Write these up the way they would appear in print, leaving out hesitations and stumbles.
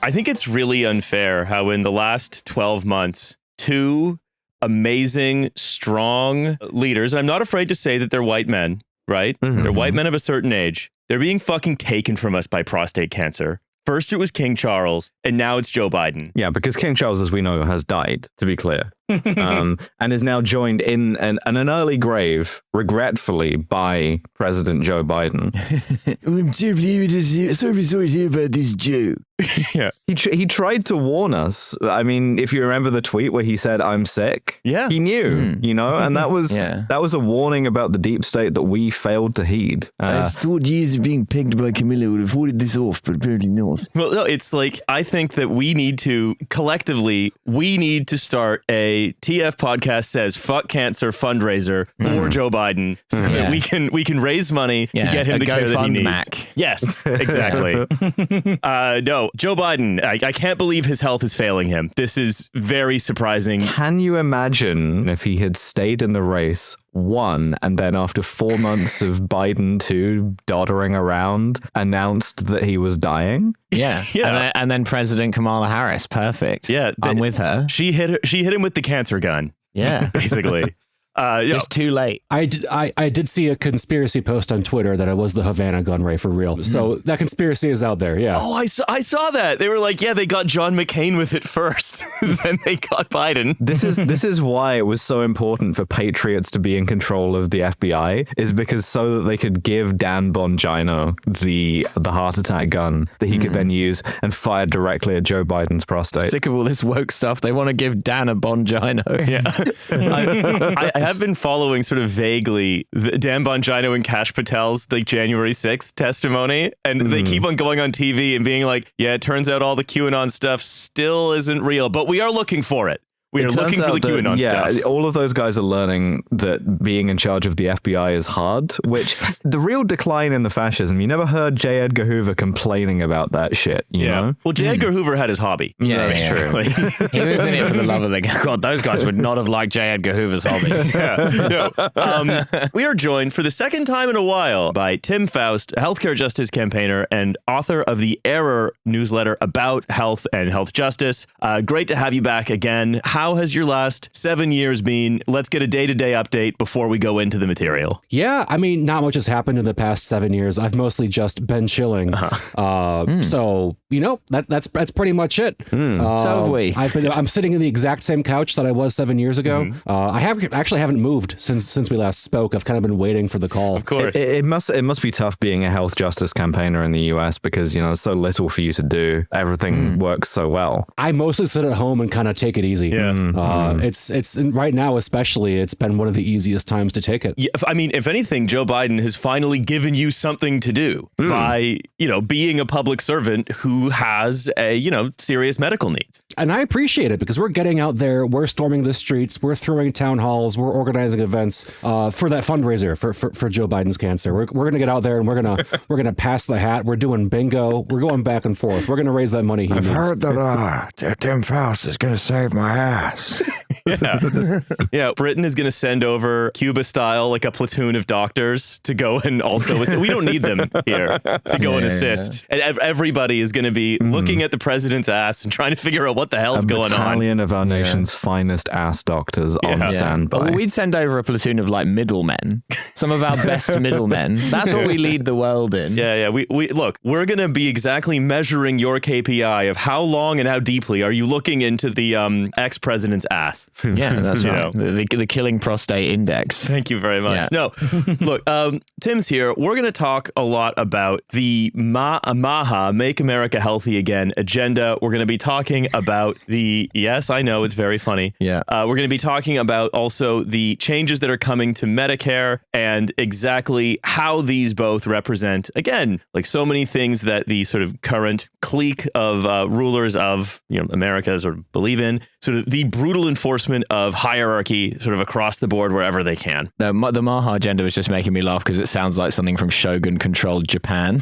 I think it's really unfair how in the last 12 months, two amazing, strong leaders, and I'm not afraid to say that they're white men, right? Mm-hmm. They're white men of a certain age. They're being fucking taken from us by prostate cancer. First it was King Charles, and now it's Joe Biden. Yeah, because King Charles, as we know, has died, to be clear. And is now joined in an early grave, regretfully, by President Joe Biden. I'm sorry to hear about this Joe. Yeah. He tried to warn us. I mean, if you remember the tweet where he said, "I'm sick," yeah, he knew, you know, and that was a warning about the deep state that we failed to heed. I thought years of being pegged by Camilla would have warded this off, but apparently not. Well, no, it's like, I think that we need to, collectively, start a TF Podcast Says Fuck Cancer fundraiser for Joe Biden so that we can raise money to get him the care that he needs. Mac. Yes, exactly. No, Joe Biden, I can't believe his health is failing him. This is very surprising. Can you imagine if he had stayed in the race, won, and then after 4 months of Biden 2 doddering around, announced that he was dying? Yeah. And then President Kamala Harris, perfect. Yeah, I'm with her. She hit him with the cancer gun. Yeah, basically. Just too late. I did see a conspiracy post on Twitter that it was the Havana gun ray for real. So that conspiracy is out there. Yeah. Oh, I saw that. They were like, yeah, they got John McCain with it first, then they got Biden. This is why it was so important for Patriots to be in control of the FBI, is because so that they could give Dan Bongino the heart attack gun that he could then use and fire directly at Joe Biden's prostate. Sick of all this woke stuff. They want to give Dan a Bongino. Yeah. I have been following sort of vaguely Dan Bongino and Kash Patel's like January 6th testimony, and they keep on going on TV and being like, yeah, it turns out all the QAnon stuff still isn't real, but we are looking for it. We are looking for the QAnon stuff. Yeah, all of those guys are learning that being in charge of the FBI is hard, which the real decline in the fascism, you never heard J. Edgar Hoover complaining about that shit, you know? Well, J. Edgar Hoover had his hobby. Yeah, that's true. He was in it for the love of the game. God, those guys would not have liked J. Edgar Hoover's hobby. We are joined for the second time in a while by Tim Faust, a healthcare justice campaigner and author of the Error newsletter about health and health justice. Great to have you back again. How has your last 7 years been? Let's get a day-to-day update before we go into the material. Yeah, I mean, not much has happened in the past 7 years. I've mostly just been chilling. So, you know, that's pretty much it. So have we. I'm sitting in the exact same couch that I was 7 years ago. I haven't moved since we last spoke. I've kind of been waiting for the call. Of course. It must be tough being a health justice campaigner in the US because, you know, there's so little for you to do. Everything works so well. I mostly sit at home and kind of take it easy. Yeah. It's right now, especially, it's been one of the easiest times to take it. Yeah, I mean, if anything, Joe Biden has finally given you something to do by, you know, being a public servant who has a, you know, serious medical needs. And I appreciate it because we're getting out there, we're storming the streets, we're throwing town halls, we're organizing events for that fundraiser for Joe Biden's cancer. We're going to get out there and we're going to pass the hat. We're doing bingo. We're going back and forth. We're going to raise that money he needs. I've heard that Tim Faust is going to save my ass. Yeah. Britain is going to send over Cuba style, like a platoon of doctors to go and also, we don't need them here to go and assist. And everybody is going to be looking at the president's ass and trying to figure out what the hell's going on. A battalion of our nation's finest ass doctors on standby. But we'd send over a platoon of like middlemen, some of our best middlemen. That's what we lead the world in. Yeah. We look, we're going to be exactly measuring your KPI of how long and how deeply are you looking into the ex-president's ass. Yeah, that's right. The killing prostate index. Thank you very much. Yeah. No, look, Tim's here. We're going to talk a lot about the MAHA, Make America Healthy Again agenda. We're going to be talking about yes, I know, it's very funny. Yeah. We're going to be talking about also the changes that are coming to Medicare and exactly how these both represent, again, like so many things that the sort of current clique of rulers of, you know, America sort of believe in, sort of the brutal enforcement reinforcement of hierarchy sort of across the board wherever they can. The MAHA agenda was just making me laugh because it sounds like something from Shogun-controlled Japan.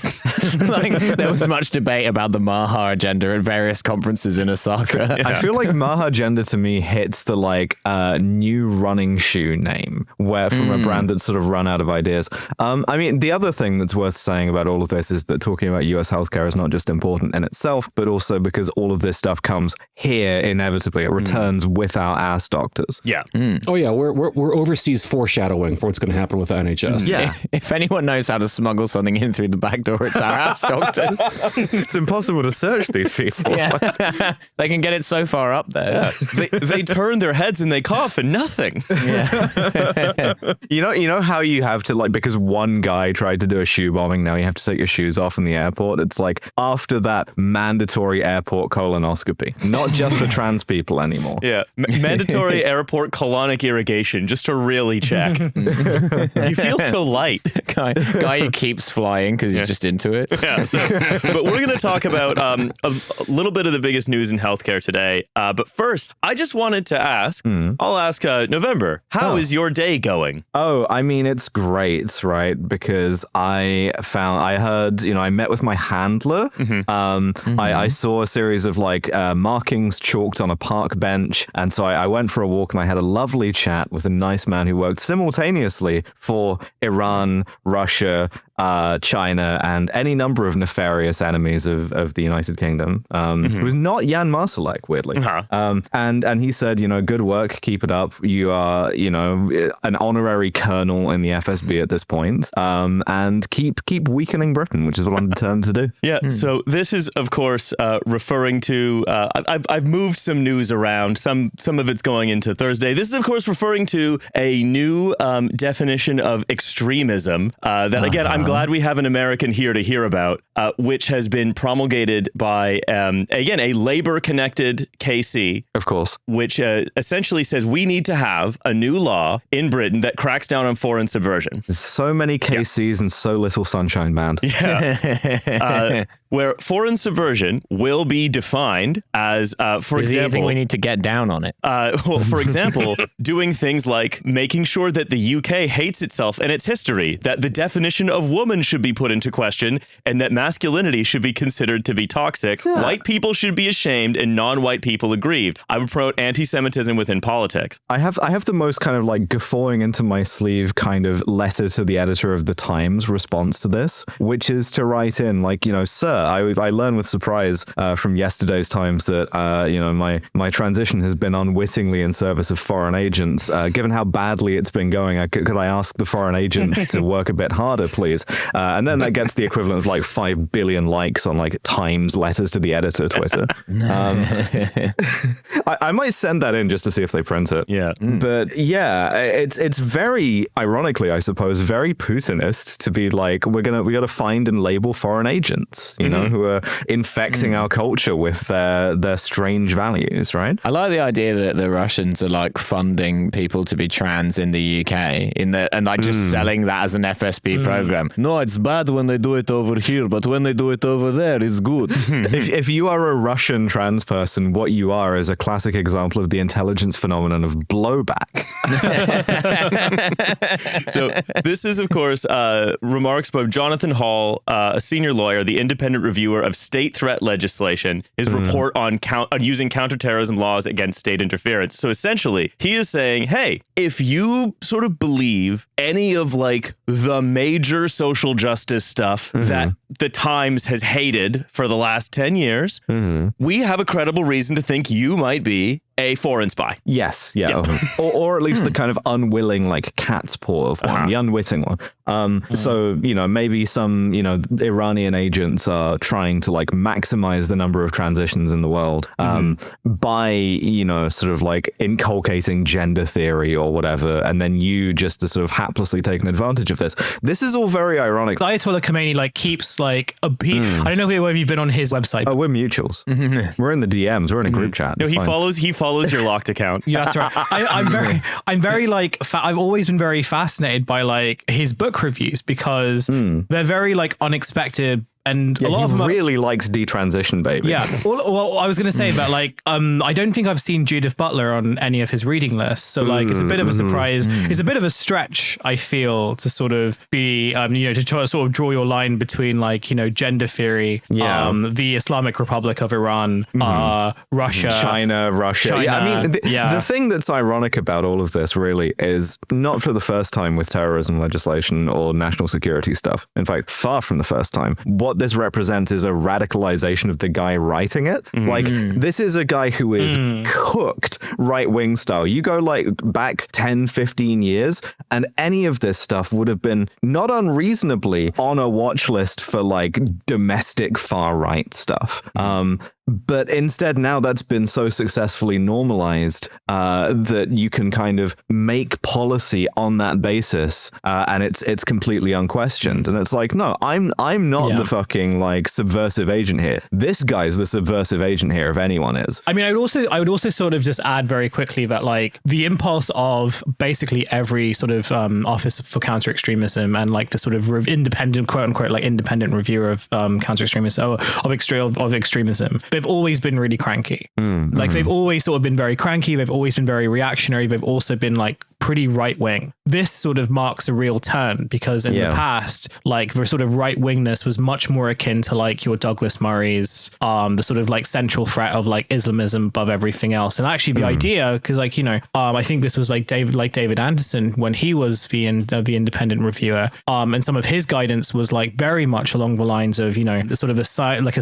Like, there was much debate about the MAHA agenda at various conferences in Osaka. I feel like MAHA agenda to me hits the like new running shoe name, where from a brand that's sort of run out of ideas. I mean, the other thing that's worth saying about all of this is that talking about US healthcare is not just important in itself, but also because all of this stuff comes here inevitably. It returns with our ass doctors. Yeah. Oh yeah, we're overseas foreshadowing for what's going to happen with the NHS. Yeah. If anyone knows how to smuggle something in through the back door, it's our ass doctors. It's impossible to search these people. Yeah. They can get it so far up there. They turn their heads and they cough and nothing. Yeah. You know how you have to, like, because one guy tried to do a shoe bombing, now you have to take your shoes off in the airport. It's like after that mandatory airport colonoscopy, not just for trans people anymore. Yeah. Mandatory airport colonic irrigation just to really check. You feel so light. Guy who keeps flying because he's just into it. Yeah. But we're going to talk about a little bit of the biggest news in healthcare today. But first, I just wanted to ask, I'll ask November, how is your day going? Oh, I mean, it's great, right? Because I heard, I met with my handler. I saw a series of like markings chalked on a park bench. And so I went for a walk and I had a lovely chat with a nice man who worked simultaneously for Iran, Russia, China, and any number of nefarious enemies of the United Kingdom. It was not Jan Marsalek, weirdly. And he said, good work, keep it up. You are, an honorary colonel in the FSB at this point, and keep weakening Britain, which is what I'm determined to do. Yeah. So this is, of course, referring to. I've moved some news around. Some of it's going into Thursday. This is, of course, referring to a new definition of extremism that, again, I'm glad we have an American here to hear about, which has been promulgated by, again, a labor-connected KC. Of course. Which essentially says we need to have a new law in Britain that cracks down on foreign subversion. There's so many KCs and so little Sunshine Band. Yeah. Where foreign subversion will be defined as, for Does he example, think we need to get down on it? well, for example, doing things like making sure that the UK hates itself and its history, that the definition of woman should be put into question, and that masculinity should be considered to be toxic. Yeah. White people should be ashamed and non-white people aggrieved. I would promote anti-Semitism within politics. I have the most kind of like guffawing into my sleeve kind of letter to the editor of the Times response to this, which is to write in like, sir, I learned with surprise from yesterday's Times that, my transition has been unwittingly in service of foreign agents. Given how badly it's been going, could I ask the foreign agents to work a bit harder, please? And then that gets the equivalent of like 5 billion likes on like Times letters to the editor Twitter. I might send that in just to see if they print it. Yeah. But yeah, it's very, ironically, I suppose, very Putinist to be like, we got to find and label foreign agents, who are infecting our culture with their strange values, right? I like the idea that the Russians are like funding people to be trans in the UK and like just selling that as an FSB program. No, it's bad when they do it over here, but when they do it over there, it's good. If you are a Russian trans person, what you are is a classic example of the intelligence phenomenon of blowback. So this is, of course, remarks by Jonathan Hall, a senior lawyer, the independent reviewer of state threat legislation, his report on using counterterrorism laws against state interference. So essentially, he is saying, hey, if you sort of believe any of like the major social justice stuff that the Times has hated for the last 10 years, we have a credible reason to think you might be a foreign spy. Yes, yeah. Or at least the kind of unwilling, like, cat's paw of one, the unwitting one. So, maybe some, Iranian agents are trying to, like, maximize the number of transitions in the world by, sort of, like, inculcating gender theory or whatever, and then you just to sort of haplessly taking advantage of this. This is all very ironic. The Ayatollah Khomeini, like, keeps, like, I don't know if you've been on his website. Oh, we're mutuals. We're in the DMs. We're in a group chat. No, he follows your locked account. Yeah, that's right. I'm very like, I've always been very fascinated by like his book reviews because they're very like unexpected and a lot of them really likes detransition, baby. Yeah. Well, I was going to say that, like, I don't think I've seen Judith Butler on any of his reading lists. So, like, it's a bit of a surprise. It's a bit of a stretch, I feel, to sort of be, to try to sort of draw your line between, like, gender theory, the Islamic Republic of Iran, Russia, China. Yeah, I mean, the thing that's ironic about all of this really is not for the first time with terrorism legislation or national security stuff. In fact, far from the first time. What this represents is a radicalization of the guy writing it. Like, this is a guy who is cooked right-wing style. You go like back 10, 15 years, and any of this stuff would have been not unreasonably on a watch list for like domestic far-right stuff. But instead, now that's been so successfully normalized that you can kind of make policy on that basis, and it's completely unquestioned. And it's like, no, I'm not the fucking like subversive agent here. This guy's the subversive agent here, if anyone is. I mean, I would also sort of just add very quickly that, like, the impulse of basically every sort of office for counter extremism and like the sort of independent, quote unquote, like independent reviewer of counter extremism of extremism. They've always been really cranky. They've always sort of been very cranky. They've always been very reactionary. They've also been like pretty right wing. This sort of marks a real turn because in the past, like the sort of right wingness was much more akin to like your Douglas Murray's, the sort of like central threat of like Islamism above everything else. And actually the idea, because like, I think this was like David Anderson when he was the independent reviewer, and some of his guidance was like very much along the lines of, the sort of a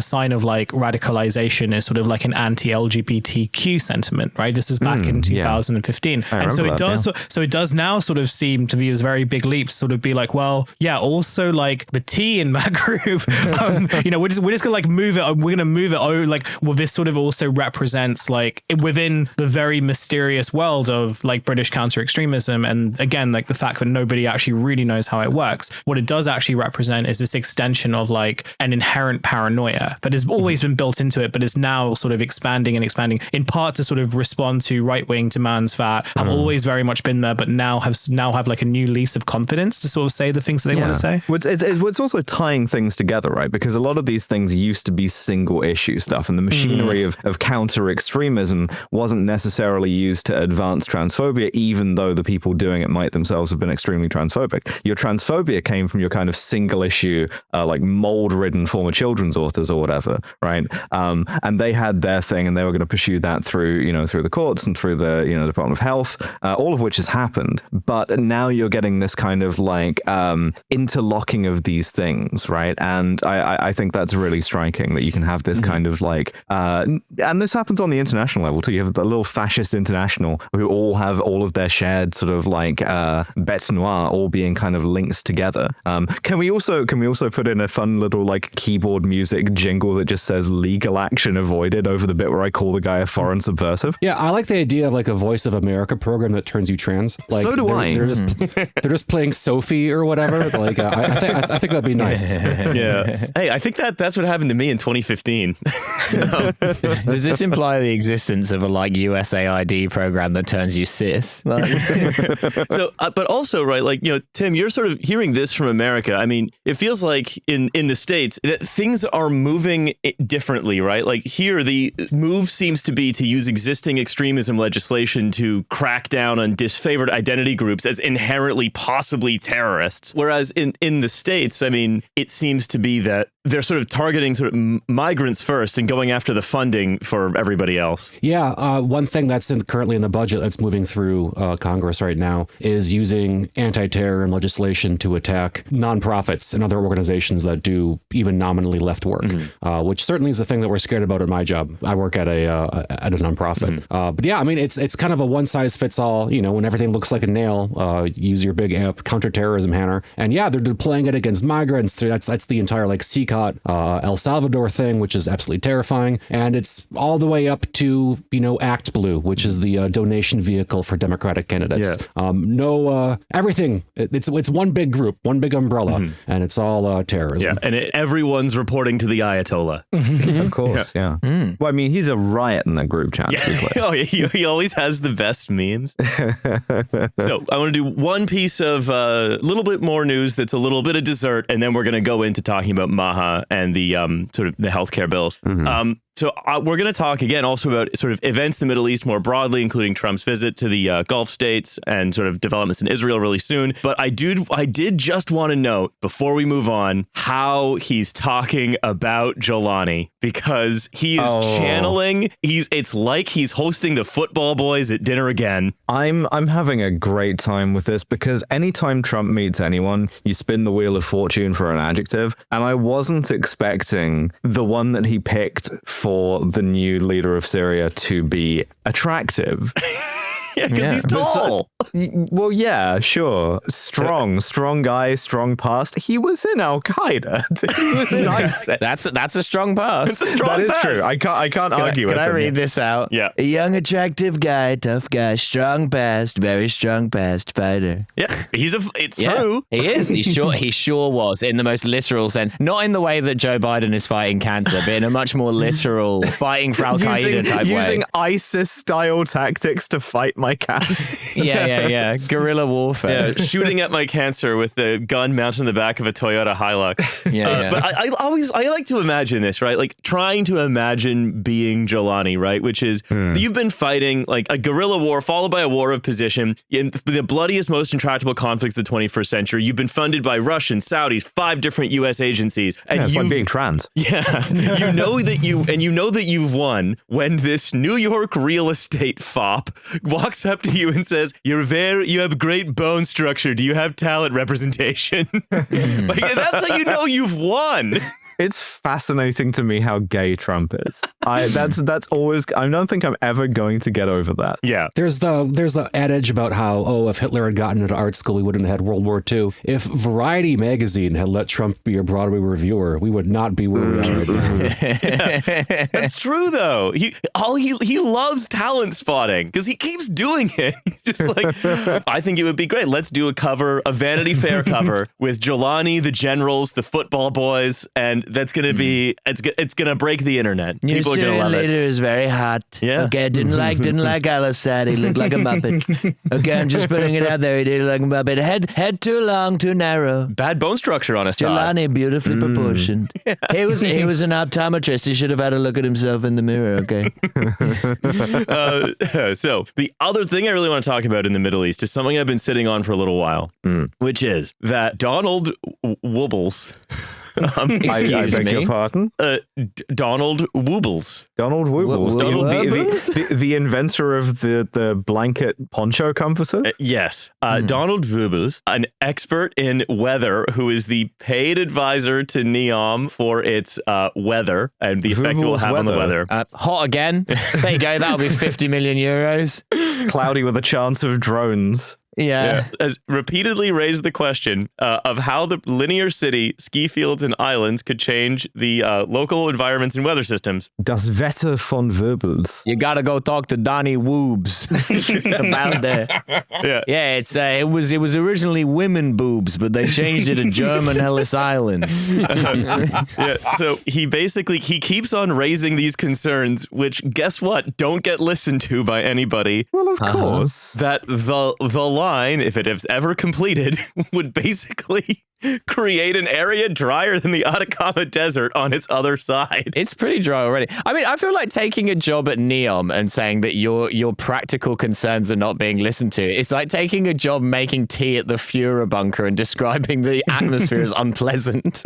sign of like radicalization is sort of like an anti-LGBTQ sentiment, right? This was back in 2015. And so it does, so it does now sort of seem to be as very big leaps, sort of be like, well, yeah, also like the T in that group, we're just gonna like move it. We're gonna move it over. Like, well, this sort of also represents like within the very mysterious world of like British counter extremism, and again, like the fact that nobody actually really knows how it works. What it does actually represent is this extension of like an inherent paranoia that has always been built into it, but is now sort of expanding in part to sort of respond to right-wing demands that have always very much been there, but now have like a new lease of confidence to sort of say the things that they want to say. It's also tying things together, right? Because a lot of these things used to be single issue stuff, and the machinery of counter extremism wasn't necessarily used to advance transphobia, even though the people doing it might themselves have been extremely transphobic. Your transphobia came from your kind of single issue, like mold-ridden former children's authors or whatever, right? And they had their thing, and they were going to pursue that through the courts and through the Department of Health, all of which has happened. But now you're getting this kind of like interlocking of these things, right? And I think that's really striking that you can have this kind of like, and this happens on the international level too. You have the little fascist international who all have all of their shared sort of like bêtes noires all being kind of linked together. Can we also put in a fun little like keyboard music jingle that just says legal action avoided over the bit where I call the guy a foreign subversive? Yeah, I like the idea of like a Voice of America program that turns you trans. Like, so do I. They're just playing Sophie or whatever. Like, I think that'd be nice. Yeah. Hey, I think that's what happened to me in 2015. Does this imply the existence of a like USAID program that turns you cis? So, but also, right, like, Tim, you're sort of hearing this from America. I mean, it feels like in the States that things are moving differently, right? Like here, the move seems to be to use existing extremism legislation to crack down on disfavored identity groups as inherently possibly terrorists. Whereas in the States, I mean, it seems to be that they're sort of targeting sort of migrants first and going after the funding for everybody else. Yeah, one thing that's currently in the budget that's moving through Congress right now is using anti-terror and legislation to attack nonprofits and other organizations that do even nominally left work, which certainly is the thing that we're scared about at my job. I work at a nonprofit. But yeah, I mean, it's kind of a one size fits all, when everything looks like a nail, use your big counterterrorism hammer. And yeah, they're deploying it against migrants. That's the entire like CCOT El Salvador thing, which is absolutely terrifying. And it's all the way up to, Act Blue, which is the donation vehicle for Democratic candidates. Yeah. Everything. It's one big group, one big umbrella, and it's all terrorism. Yeah, and everyone's reporting to the Ayatollah. Of course, yeah. Well, I mean, he's a riot in that group chat. Yeah. Oh, he always has the best memes. So I want to do one piece of a little bit more news that's a little bit of dessert, and then we're going to go into talking about MAHA and the sort of the healthcare bills. So we're going to talk again also about sort of events in the Middle East more broadly, including Trump's visit to the Gulf states and sort of developments in Israel really soon. But I did just want to note before we move on how he's talking about Jelani, because he is channeling. It's like he's hosting the football boys at dinner again. I'm having a great time with this because anytime Trump meets anyone, you spin the wheel of fortune for an adjective. And I wasn't expecting the one that he picked for the new leader of Syria to be attractive. Yeah, because he's tall. Well, yeah, sure. Strong guy, strong past. He was in Al Qaeda. He was in ISIS. That's a strong pass. That is true. I can't argue with Can I him. read this out? Yeah. A young, attractive guy, tough guy, strong past, very strong past fighter. Yeah, it's Yeah, true. he is. He sure was, in the most literal sense. Not in the way that Joe Biden is fighting cancer, but in a much more literal fighting for Al Qaeda type way. Using ISIS-style tactics to fight my cats. Yeah. Guerrilla warfare. Yeah, shooting at my cancer with the gun mounted in the back of a Toyota Hilux. Yeah. But I like to imagine this, right? Like trying to imagine being Jelani, right? Which is you've been fighting like a guerrilla war followed by a war of position in the bloodiest, most intractable conflicts of the 21st century. You've been funded by Russians, Saudis, 5 different U.S. agencies, and It's like being trans. Yeah, you know that you've won when this New York real estate fop walks up to you and says, you have great bone structure. Do you have talent representation? Like, that's how you know you've won. It's fascinating to me how gay Trump is. That's always. I don't think I'm ever going to get over that. Yeah. There's the adage about how, if Hitler had gotten into art school, we wouldn't have had World War II. If Variety magazine had let Trump be a Broadway reviewer, we would not be where we are right now. That's true, though. He loves talent spotting because he keeps doing it. He's just like, I think it would be great. Let's do a Vanity Fair cover with Jelani, the Generals, the football boys, and that's going to be, it's going to break the internet. People are going to love it. Leader is very hot. Yeah. Okay, didn't like Al-Assad. He looked like a Muppet. Okay, I'm just putting it out there. He did look like a Muppet. Head too long, too narrow. Bad bone structure on his side. Jelani, beautifully proportioned. Yeah. He was an optometrist. He should have had a look at himself in the mirror, okay? So the other thing I really want to talk about in the Middle East is something I've been sitting on for a little while, which is that Donald Woobles. I beg your pardon? Donald Woobles. Donald Woobles. Woobles? The inventor of the blanket poncho comforter? Yes. Donald Woobles, an expert in weather who is the paid advisor to Neom for its weather and the effect it will have on the weather. Hot again. There you go. That'll be 50 million euros. Cloudy with a chance of drones. Yeah. Has repeatedly raised the question of how the linear city, ski fields, and islands could change the local environments and weather systems. Das Wetter von Wirbels. You gotta go talk to Donnie Woobs about that. Yeah. It was originally women boobs, but they changed it to German Ellis Islands. Yeah. So he keeps on raising these concerns, which guess what? Don't get listened to by anybody. Well, of course. That the line, if it is ever completed, would basically create an area drier than the Atacama Desert on its other side. It's pretty dry already. I mean, I feel like taking a job at Neom and saying that your practical concerns are not being listened to. It's like taking a job making tea at the Führer bunker and describing the atmosphere as unpleasant.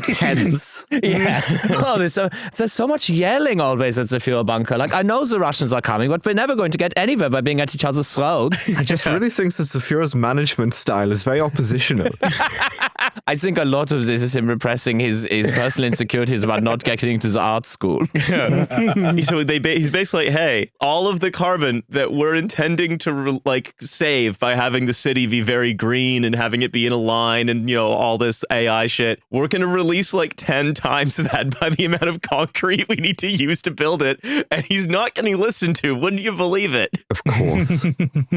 Tense. Yeah. Oh, there's so much yelling always at the Führer bunker. Like, I know the Russians are coming, but we're never going to get anywhere by being at each other's throats. I just really think that the Führer's management style is very oppositional. I think a lot of this is him repressing his personal insecurities about not getting into the art school. Yeah. So he's basically like, hey, all of the carbon that we're intending to save by having the city be very green and having it be in a line and, all this AI shit, we're going to release like 10 times that by the amount of concrete we need to use to build it. And he's not getting listened to. Wouldn't you believe it? Of course.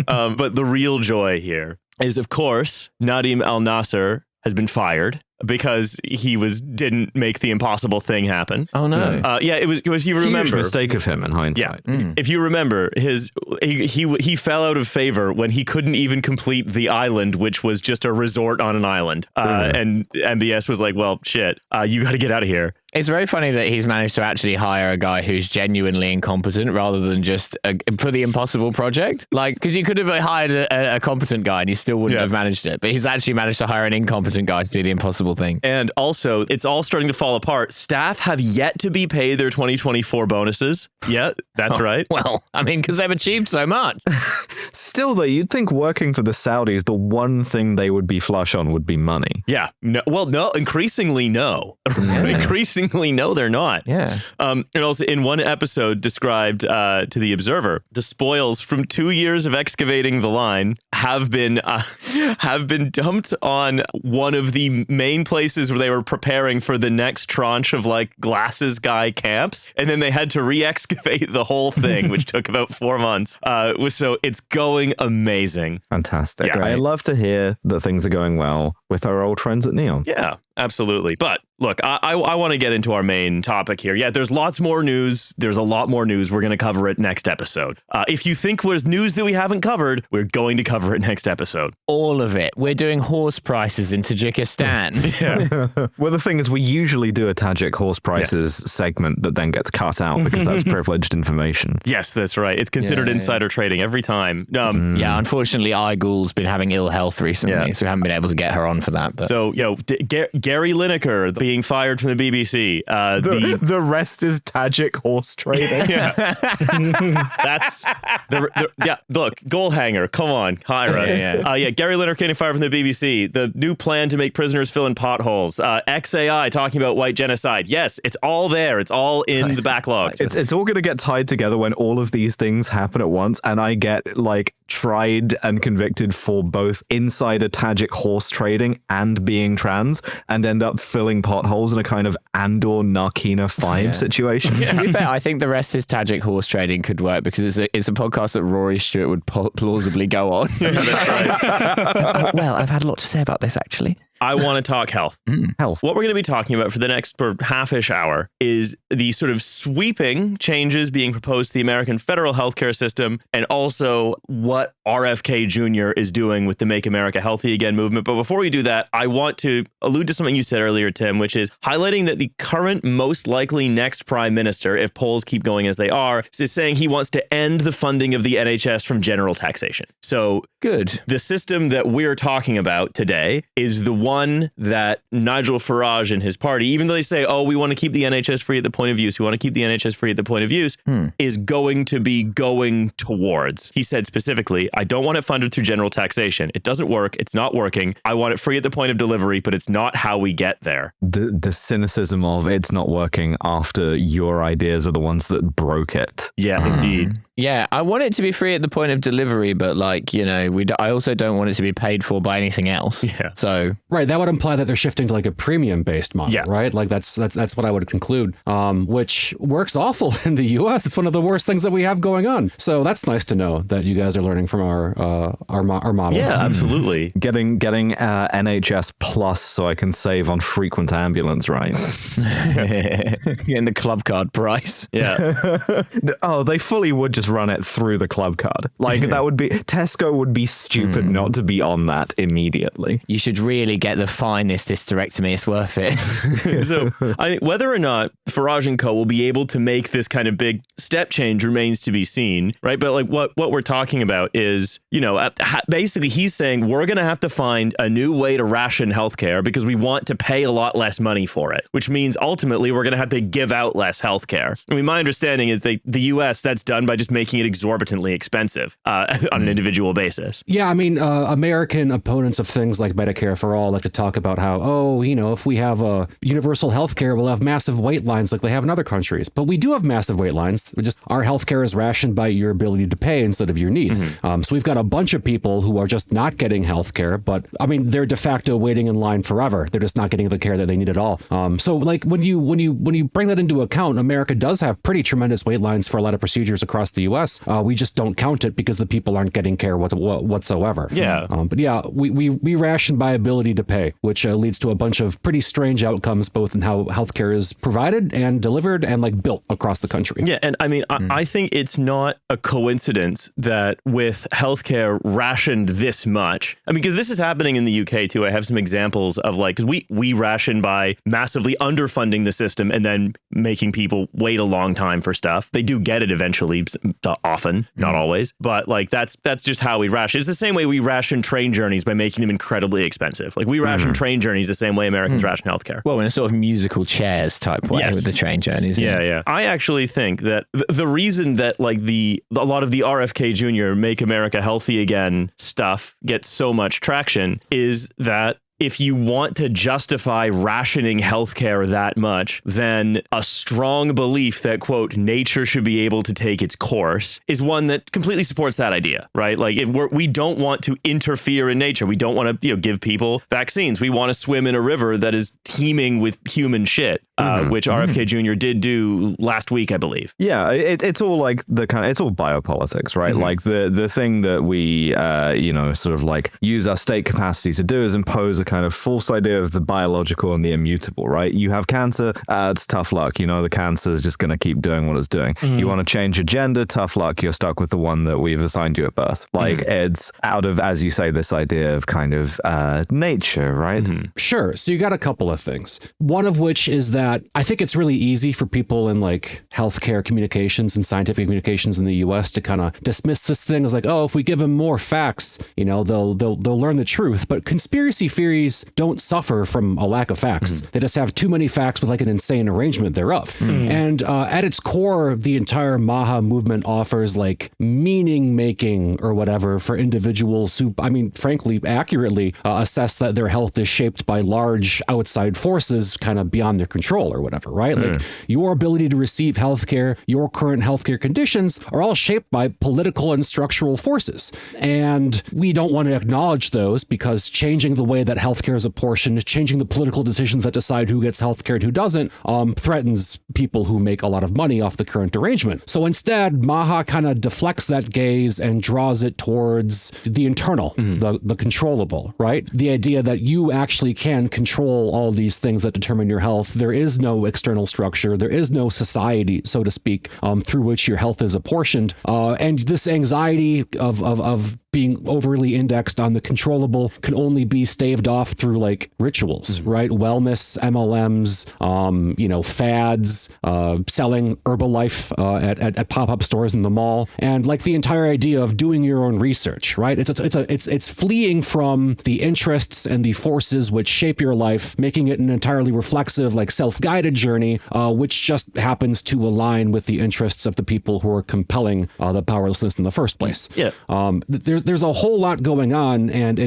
But the real joy here is, of course, Nadim al-Nasser has been fired. because he didn't make the impossible thing happen. Oh no! It was. You remember? Huge mistake of him in hindsight. Yeah. If you remember, he fell out of favor when he couldn't even complete the island, which was just a resort on an island. And MBS was like, "Well, shit, you got to get out of here." It's very funny that he's managed to actually hire a guy who's genuinely incompetent rather than just for the impossible project. Like, because you could have hired a competent guy and you still wouldn't have managed it. But he's actually managed to hire an incompetent guy to do the impossible thing. And also, it's all starting to fall apart. Staff have yet to be paid their 2024 bonuses. Yeah, that's right. Well, I mean, because they've achieved so much. Still, though, you'd think working for the Saudis, the one thing they would be flush on would be money. Yeah. No, well, no. Increasingly, no. Increasingly, no, they're not. Yeah. And also, in one episode described to the Observer, the spoils from 2 years of excavating the line have been dumped on one of the main places where they were preparing for the next tranche of like glasses guy camps, and then they had to re-excavate the whole thing, which took about 4 months. So it's going amazing. Fantastic. Yeah, I love to hear that things are going well with our old friends at Neom. Yeah, absolutely. But look, I want to get into our main topic here. Yeah, there's lots more news. There's a lot more news. We're going to cover it next episode. If you think there's news that we haven't covered, we're going to cover it next episode. All of it. We're doing horse prices in Tajikistan. Yeah. Well, the thing is, we usually do a Tajik horse prices segment that then gets cut out because that's privileged information. Yes, that's right. It's considered insider trading every time. Yeah, unfortunately, Igul's been having ill health recently, so we haven't been able to get her on for that. But. So, Gary Lineker being fired from the BBC. The rest is Tajik horse trading. That's look, goal hanger. Come on, hire us. Gary Lineker getting fired from the BBC. The new plan to make prisoners fill in potholes. XAI talking about white genocide. Yes, it's all there. It's all in the backlog. It's all going to get tied together when all of these things happen at once, and I get like tried and convicted for both insider Tajik horse trading and being trans, and end up filling potholes in a kind of Andor Narkina 5 situation. To be fair, I think the rest is Tajik horse trading could work because it's a podcast that Rory Stewart would plausibly go on. That's right. Well, I've had a lot to say about this actually. I want to talk health. Health. What we're going to be talking about for the next half-ish hour is the sort of sweeping changes being proposed to the American federal healthcare system, and also what RFK Jr. is doing with the Make America Healthy Again movement. But before we do that, I want to allude to something you said earlier, Tim, which is highlighting that the current most likely next prime minister, if polls keep going as they are, is saying he wants to end the funding of the NHS from general taxation. So good. The system that we're talking about today is the one that Nigel Farage and his party, even though they say, oh, we want to keep the NHS free at the point of use, we want to keep the NHS free at the point of use, is going to be going towards. He said specifically, I don't want it funded through general taxation. It doesn't work. It's not working. I want it free at the point of delivery, but it's not how we get there. The cynicism of it's not working after your ideas are the ones that broke it. Yeah, indeed. Yeah, I want it to be free at the point of delivery, but like, you know, I also don't want it to be paid for by anything else. Yeah. So right, that would imply that they're shifting to like a premium based model, Yeah. right? Like that's what I would conclude. Which works awful in the US. It's one of the worst things that we have going on. So that's nice to know that you guys are learning from our model. Yeah, absolutely. Getting NHS Plus so I can save on frequent ambulance rides. getting the club card price. Yeah. Oh, they fully would just run it through the club card. Like that would be Tesco would be stupid not to be on that immediately. You should really get the finest hysterectomy. It's worth it. So I think whether or not Farage and Co. will be able to make this kind of big step change remains to be seen, right? But like what we're talking about is, you know, basically he's saying we're going to have to find a new way to ration healthcare because we want to pay a lot less money for it, which means ultimately we're going to have to give out less healthcare. I mean, my understanding is the US, that's done by just making it exorbitantly expensive on an individual basis. Yeah, I mean, American opponents of things like Medicare for All like to talk about how, oh, you know, if we have a universal healthcare, we'll have massive wait lines like they have in other countries. But we do have massive wait lines. Just our healthcare is rationed by your ability to pay instead of your need. So we've got a bunch of people who are just not getting healthcare, but I mean, they're de facto waiting in line forever. They're just not getting the care that they need at all. So like when you bring that into account, America does have pretty tremendous wait lines for a lot of procedures across the US. We just don't count it because the people aren't getting care whatsoever. Yeah. But yeah, we ration by ability to pay, which leads to a bunch of pretty strange outcomes, both in how healthcare is provided and delivered and like built across the country. Yeah. And I mean, I think it's not a coincidence that with healthcare rationed this much, I mean, because this is happening in the UK too. I have some examples of like, because we ration by massively underfunding the system and then making people wait a long time for stuff. They do get it eventually, often, not always, but like that's just how we ration. It's the same way we ration train journeys by making them incredibly expensive. Like we ration train journeys the same way Americans ration healthcare. Well, in a sort of musical chairs type way with the train journeys. Yeah. I actually think that the reason that like a lot of the RFK Jr. Make America Healthy Again stuff gets so much traction is that if you want to justify rationing healthcare that much, then a strong belief that, quote, nature should be able to take its course is one that completely supports that idea, right? Like if we don't want to interfere in nature. We don't want to, give people vaccines. We want to swim in a river that is teeming with human shit, which RFK Jr. did do last week, I believe. Yeah, it's all like it's all biopolitics, right? Like the thing that we, sort of like use our state capacity to do is impose a kind of false idea of the biological and the immutable, right? You have cancer, it's tough luck. The cancer is just going to keep doing what it's doing. You want to change your gender, tough luck. You're stuck with the one that we've assigned you at birth. Like it's out of, as you say, this idea of kind of nature, right? Sure. So you got a couple of things. One of which is that I think it's really easy for people in like healthcare communications and scientific communications in the US to kind of dismiss this thing as like, oh, if we give them more facts, they'll learn the truth. But conspiracy theories don't suffer from a lack of facts. They just have too many facts with like an insane arrangement thereof. And at its core, the entire MAHA movement offers like meaning making or whatever for individuals who, I mean, frankly, accurately assess that their health is shaped by large outside forces kind of beyond their control or whatever, right? Like your ability to receive healthcare, your current healthcare conditions are all shaped by political and structural forces. And we don't want to acknowledge those because changing the way that healthcare is apportioned, changing the political decisions that decide who gets healthcare and who doesn't, threatens people who make a lot of money off the current arrangement. So instead, MAHA kind of deflects that gaze and draws it towards the internal, the controllable, right? The idea that you actually can control all these things that determine your health. There is no external structure. There is no society, so to speak, through which your health is apportioned. And this anxiety of being overly indexed on the controllable can only be staved off through like rituals, right? Wellness, MLMs, fads, selling Herbalife at pop-up stores in the mall, and like the entire idea of doing your own research, right? It's fleeing from the interests and the forces which shape your life, making it an entirely reflexive, like self-guided journey, which just happens to align with the interests of the people who are compelling the powerlessness in the first place. Yeah. There's a whole lot going on, and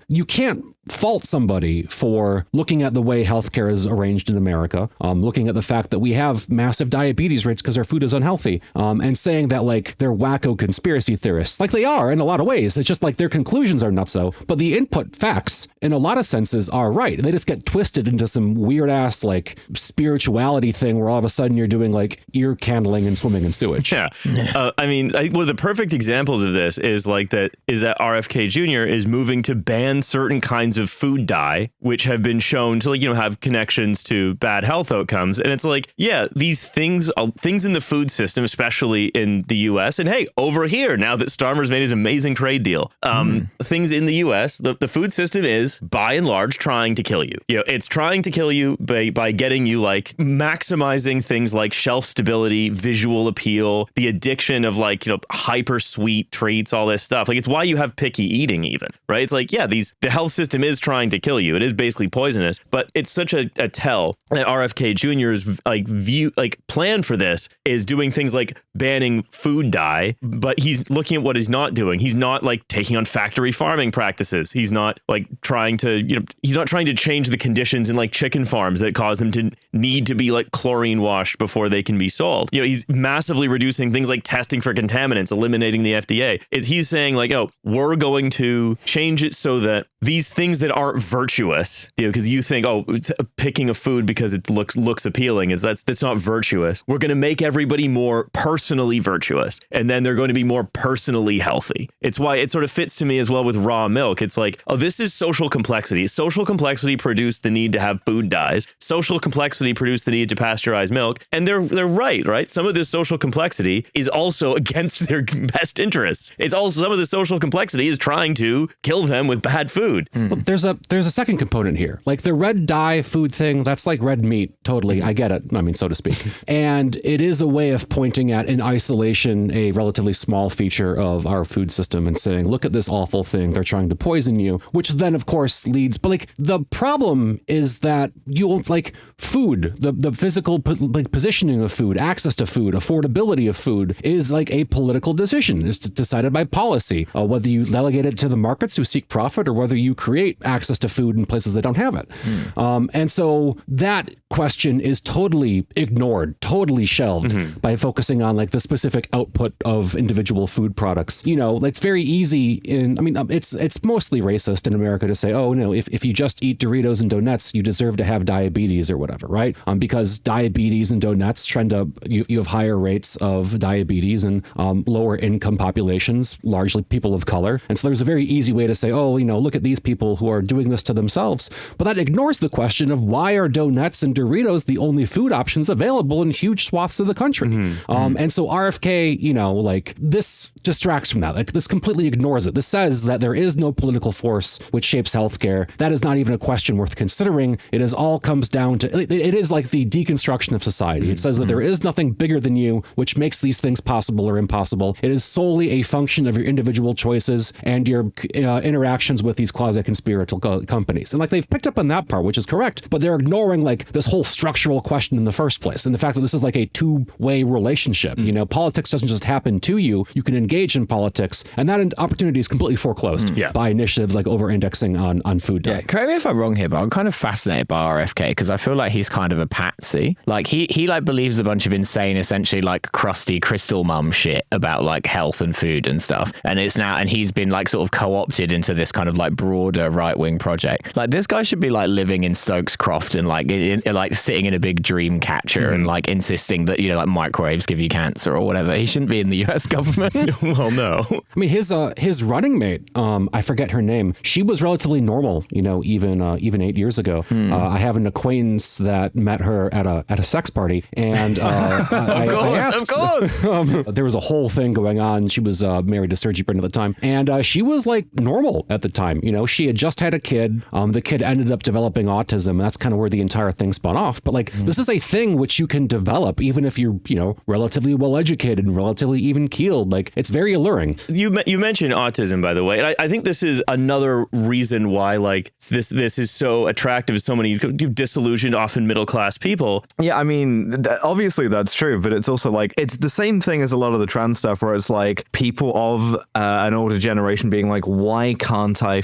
you can't fault somebody for looking at the way healthcare is arranged in America, looking at the fact that we have massive diabetes rates because our food is unhealthy, and saying that like they're wacko conspiracy theorists. Like they are in a lot of ways. It's just like their conclusions are nutso, but the input facts in a lot of senses are right. They just get twisted into some weird ass like spirituality thing where all of a sudden you're doing like ear candling and swimming in sewage. Yeah. One of the perfect examples of this is that RFK Jr. is moving to ban certain kinds of food dye, which have been shown to have connections to bad health outcomes. And it's like, yeah, these things in the food system, especially in the US, and hey, over here, now that Starmer's made his amazing trade deal, things in the US, the food system is by and large trying to kill you. It's trying to kill you by getting you like maximizing things like shelf stability, visual appeal, the addiction of hyper sweet treats, all this stuff. Like it's why you have picky eating even, right? It's like, yeah, the health system is trying to kill you. It is basically poisonous, but it's such a tell that RFK Jr.'s plan for this is doing things like banning food dye, but he's looking at what he's not doing. He's not like taking on factory farming practices. He's not like trying to, he's not trying to change the conditions in like chicken farms that cause them to need to be like chlorine washed before they can be sold. He's massively reducing things like testing for contaminants, eliminating the FDA. He's saying like, oh, we're going to change it so that these things that aren't virtuous, because you think, oh, picking a food because it looks appealing that's not virtuous. We're going to make everybody more personally virtuous, and then they're going to be more personally healthy. It's why it sort of fits to me as well with raw milk. It's like, oh, this is social complexity. Social complexity produced the need to have food dyes. Social complexity produced the need to pasteurize milk, and they're right? Some of this social complexity is also against their best interests. It's also, some of the social complexity is trying to kill them with bad food. Well, there's a second component here. Like the red dye food thing, that's like red meat. Totally. I get it. I mean, so to speak. And it is a way of pointing at in isolation a relatively small feature of our food system and saying, look at this awful thing. They're trying to poison you, which then of course leads. But like the problem is that you'll like food, the physical positioning of food, access to food, affordability of food is like a political decision. It's decided by policy, whether you delegate it to the markets who seek profit or whether you create access to food in places that don't have it. And so that question is totally ignored, totally shelved by focusing on like the specific output of individual food products. You know, it's very easy it's mostly racist in America to say, oh no, if you just eat Doritos and donuts, you deserve to have diabetes or whatever, right? Because diabetes and donuts you have higher rates of diabetes in lower income populations, largely people of color. And so there's a very easy way to say, oh, you know, look at these people who are doing this to themselves. But that ignores the question of why are donuts and Doritos the only food options available in huge swaths of the country? And so RFK, you know, like this distracts from that. Like this completely ignores it. This says that there is no political force which shapes healthcare. That is not even a question worth considering. It is all comes down to, it is like the deconstruction of society. It says that there is nothing bigger than you which makes these things possible or impossible. It is solely a function of your individual choices and your interactions with these quasi-conspiratorial companies. And like they've picked up on that part, which is correct, but they're ignoring like this whole structural question in the first place. And the fact that this is like a two-way relationship. You know, politics doesn't just happen to you. You can engage in politics, and that opportunity is completely foreclosed by initiatives like over-indexing on food. Yeah, correct me if I'm wrong here, but I'm kind of fascinated by RFK because I feel like he's kind of a patsy. Like he like believes a bunch of insane, essentially like crusty crystal mum shit about like health and food and stuff. And he's been like sort of co-opted into this kind of like broader right-wing project. Like this guy should be like living in Stokes Croft and like like sitting in a big dream catcher and like insisting that, you know, like microwaves give you cancer or whatever. He shouldn't be in the US government. Well, no. I mean, his running mate, I forget her name. She was relatively normal, you know, even 8 years ago. I have an acquaintance that met her at a sex party, and of course. There was a whole thing going on. She was married to Sergey Brin at the time, and she was like normal at the time. You know, she had just had a kid. The kid ended up developing autism. And that's kind of where the entire thing spun off. But like, this is a thing which you can develop even if you're, you know, relatively well educated and relatively even keeled. Like, it's very alluring. You mentioned autism, by the way, and I think this is another reason why like this is so attractive to so many disillusioned, often middle class people. Yeah, I mean, obviously that's true, but it's also like it's the same thing as a lot of the trans stuff, where it's like people of an older generation being like, why can't I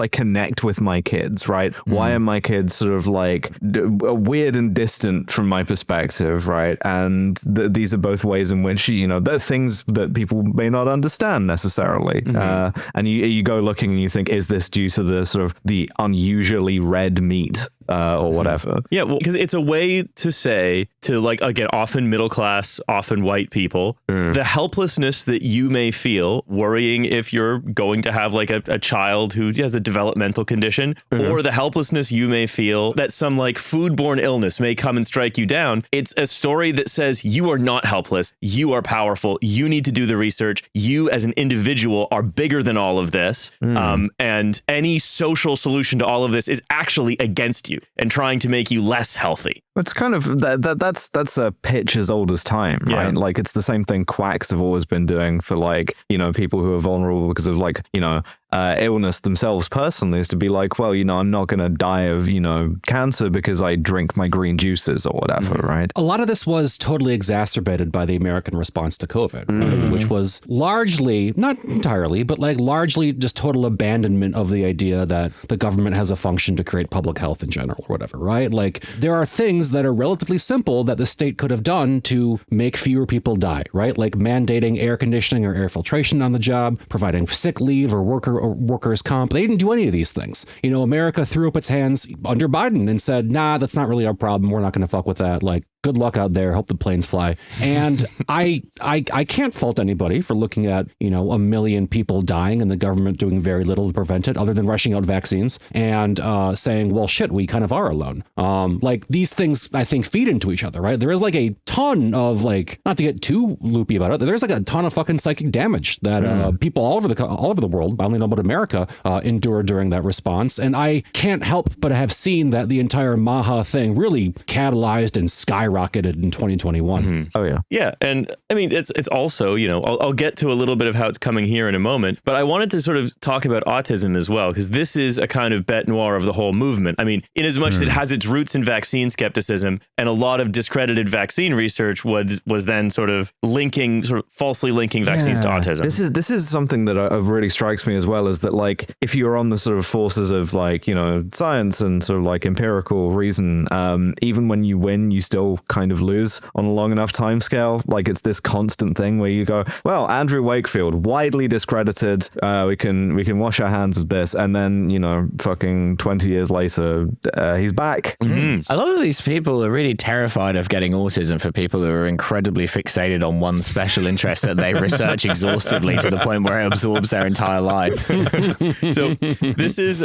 connect with my kids, right? Why are my kids sort of like weird and distant from my perspective, right? And these are both ways in which, you know, there are things that people may not understand necessarily. And you go looking and you think, is this due to the sort of the unusually red meat or whatever? Yeah, well, because it's a way to say to, like, again, often middle class, often white people, the helplessness that you may feel worrying if you're going to have like a child who has a developmental condition, or the helplessness you may feel that some like foodborne illness may come and strike you down. It's a story that says you are not helpless. You are powerful. You need to do the research. You as an individual are bigger than all of this. And any social solution to all of this is actually against you and trying to make you less healthy. It's kind of that's a pitch as old as time, right? Yeah. Like it's the same thing quacks have always been doing for, like, you know, people who are vulnerable because of, like, you know, illness themselves personally, is to be like, well, you know, I'm not going to die of, you know, cancer because I drink my green juices or whatever, right? A lot of this was totally exacerbated by the American response to COVID, right? Which was largely, not entirely, but like largely just total abandonment of the idea that the government has a function to create public health in general or whatever, right? Like there are things things that are relatively simple that the state could have done to make fewer people die, right? Like mandating air conditioning or air filtration on the job, providing sick leave or workers' comp. They didn't do any of these things. America threw up its hands under Biden and said, nah, that's not really our problem. We're not going to fuck with that. Like, good luck out there. Hope the planes fly. And I can't fault anybody for looking at, 1 million people dying and the government doing very little to prevent it other than rushing out vaccines and saying, well, shit, we kind of are alone. Like these things, I think, feed into each other, right? There is like a ton of not to get too loopy about it, there's like a ton of fucking psychic damage that people all over the world, I only know about America, endured during that response. And I can't help but have seen that the entire MAHA thing really catalyzed and skyrocketed in 2021. Mm-hmm. Oh yeah. Yeah. And I mean, it's also, I'll get to a little bit of how it's coming here in a moment, but I wanted to sort of talk about autism as well, because this is a kind of bête noire of the whole movement. I mean, in as much as it has its roots in vaccine skepticism, and a lot of discredited vaccine research was then sort of falsely linking vaccines to autism. This is something that really strikes me as well, is that like, if you're on the sort of forces of like, science and sort of like empirical reason, even when you win, you still kind of lose on a long enough time scale. Like it's this constant thing where you go, well, Andrew Wakefield, widely discredited, we can wash our hands of this, and then fucking 20 years later he's back. A lot of these people are really terrified of getting autism for people who are incredibly fixated on one special interest that they research exhaustively to the point where it absorbs their entire life. So this is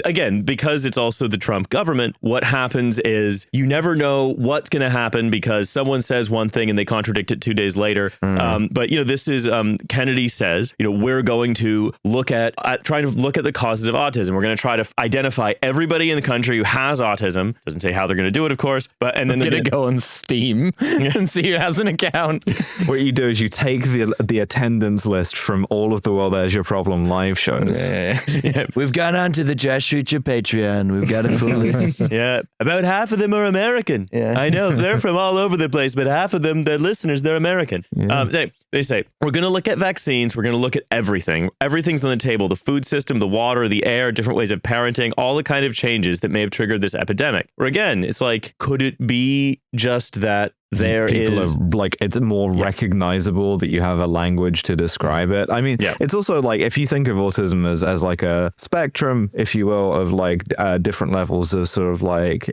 again, because it's also the Trump government, what happens is you never know what's going to happen because someone says one thing and they contradict it 2 days later. But this is Kennedy says, we're going to trying to look at the causes of autism. We're going to try to identify everybody in the country who has autism. Doesn't say how they're going to do it, of course, but and then they're going to go on Steam and see who has an account. What you do is you take the attendance list from all of the Well, There's Your Problem live shows. Yeah. We've gone on to the Josh Reacher Patreon. We've got a full list. Yeah, about half of them are American. Yeah. I know they're from all over the place, but half of them, their listeners, they're American. Yeah. They say, we're going to look at vaccines. We're going to look at everything. Everything's on the table. The food system, the water, the air, different ways of parenting, all the kind of changes that may have triggered this epidemic. Or again, it's like, could it be just that people are like, it's more recognizable that you have a language to describe it. I mean, it's also like, if you think of autism as like a spectrum, if you will, of like different levels of sort of like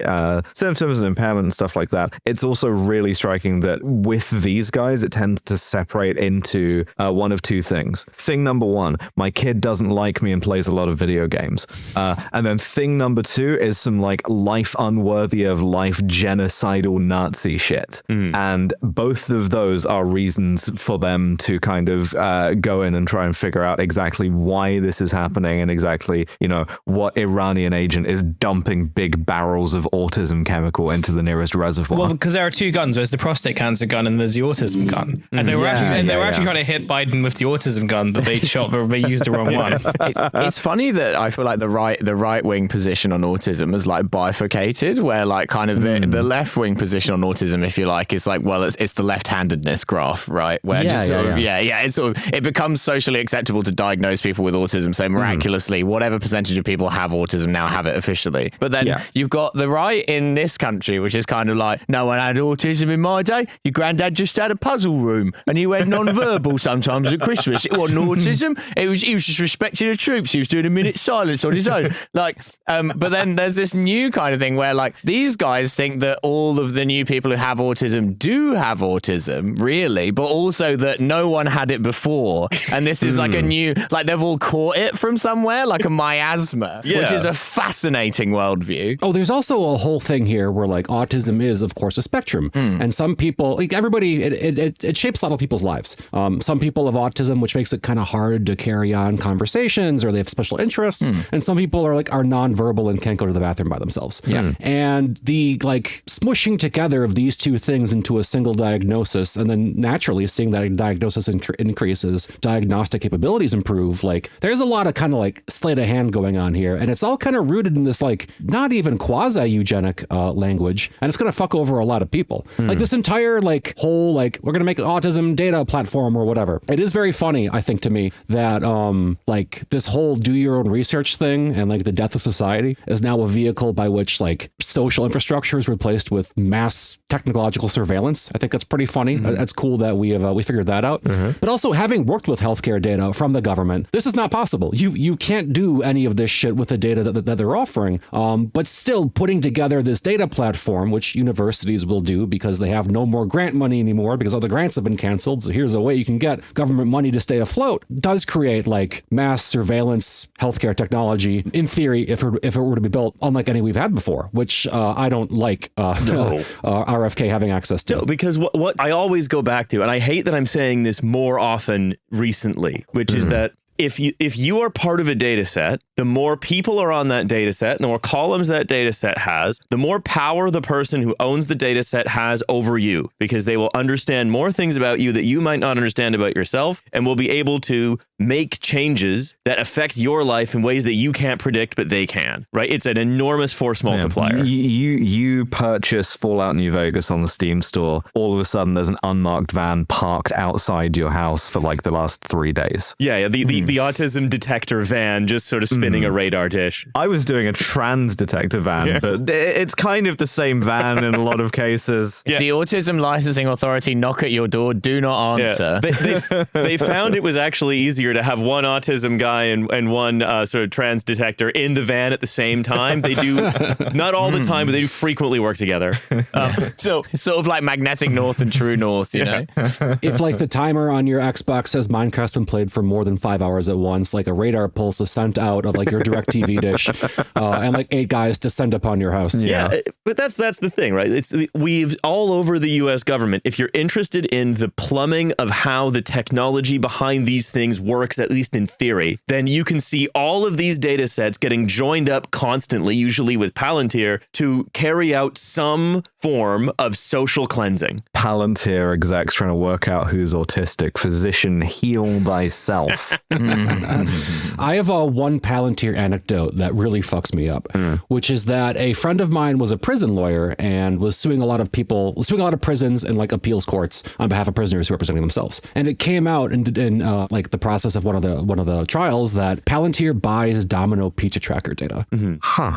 symptoms and impairment and stuff like that, it's also really striking that with these guys, it tends to separate into one of two things. Thing number one, my kid doesn't like me and plays a lot of video games. And then thing number two is some like life unworthy of life genocidal Nazi shit. And both of those are reasons for them to kind of go in and try and figure out exactly why this is happening and exactly, what Iranian agent is dumping big barrels of autism chemical into the nearest reservoir. Well, because there are two guns. There's the prostate cancer gun and there's the autism gun. And they were actually trying to hit Biden with the autism gun, but they used the wrong one. It's funny that I feel like the right wing position on autism is like bifurcated, where like kind of the left wing position on autism, if you like, is like, well, it's the left-handedness graph, right? Where it's sort of, it becomes socially acceptable to diagnose people with autism. So miraculously, whatever percentage of people have autism now have it officially. But then you've got the right in this country, which is kind of like, no one had autism in my day. Your granddad just had a puzzle room and he went non-verbal sometimes at Christmas. It wasn't autism. He was just respecting the troops. He was doing a minute silence on his own. Like, but then there's this new kind of thing where like these guys think that all of the new people who have autism do have autism, really, but also that no one had it before. And this is like a new, like they've all caught it from somewhere, like a miasma, which is a fascinating worldview. Oh, there's also a whole thing here where like autism is, of course, a spectrum. And some people, like everybody, it shapes a lot of people's lives. Some people have autism, which makes it kind of hard to carry on conversations, or they have special interests. And some people are nonverbal and can't go to the bathroom by themselves. And the like smushing together together of these two things into a single diagnosis, and then naturally seeing that diagnosis increases, diagnostic capabilities improve. Like, there's a lot of kind of like sleight of hand going on here, and it's all kind of rooted in this like not even quasi-eugenic language, and it's going to fuck over a lot of people. Like this entire like whole like we're going to make an autism data platform or whatever. It is very funny, I think, to me that like this whole do your own research thing and like the death of society is now a vehicle by which like social infrastructure is replaced with mass technological surveillance. I think that's pretty funny. That's cool that we figured that out. But also, having worked with healthcare data from the government, this is not possible. You can't do any of this shit with the data that they're offering. But still putting together this data platform, which universities will do because they have no more grant money anymore because all the grants have been canceled. So here's a way you can get government money to stay afloat, does create like mass surveillance healthcare technology in theory if it were to be built unlike any we've had before, which I don't like RFK having access to. No, because what I always go back to, and I hate that I'm saying this more often recently, which is that if you are part of a data set, the more people are on that data set, and the more columns that data set has, the more power the person who owns the data set has over you, because they will understand more things about you that you might not understand about yourself, and will be able to make changes that affect your life in ways that you can't predict, but they can, right? It's an enormous force multiplier. You purchase Fallout New Vegas on the Steam store. All of a sudden, there's an unmarked van parked outside your house for like the last 3 days. Yeah, the autism detector van just sort of spinning a radar dish. I was doing a trans detector van, but it's kind of the same van in a lot of cases. If the Autism Licensing Authority knock at your door, do not answer. They found it was actually easier to have one autism guy and one sort of trans detector in the van at the same time. They do, not all the time, but they do frequently work together. So sort of like magnetic north and true north, you know? If like the timer on your Xbox says Minecraft's been played for more than 5 hours at once, like a radar pulse is sent out of like your direct TV dish and like 8 guys descend upon your house. Yeah, but that's the thing, right? We've all over the US government, if you're interested in the plumbing of how the technology behind these things works, at least in theory, then you can see all of these data sets getting joined up constantly, usually with Palantir, to carry out some form of social cleansing. Palantir execs trying to work out who's autistic. Physician, heal thyself. I have one Palantir anecdote that really fucks me up, which is that a friend of mine was a prison lawyer and was suing a lot of prisons and like appeals courts on behalf of prisoners who are representing themselves. And it came out in like the process of one of the trials that Palantir buys Domino pizza tracker data,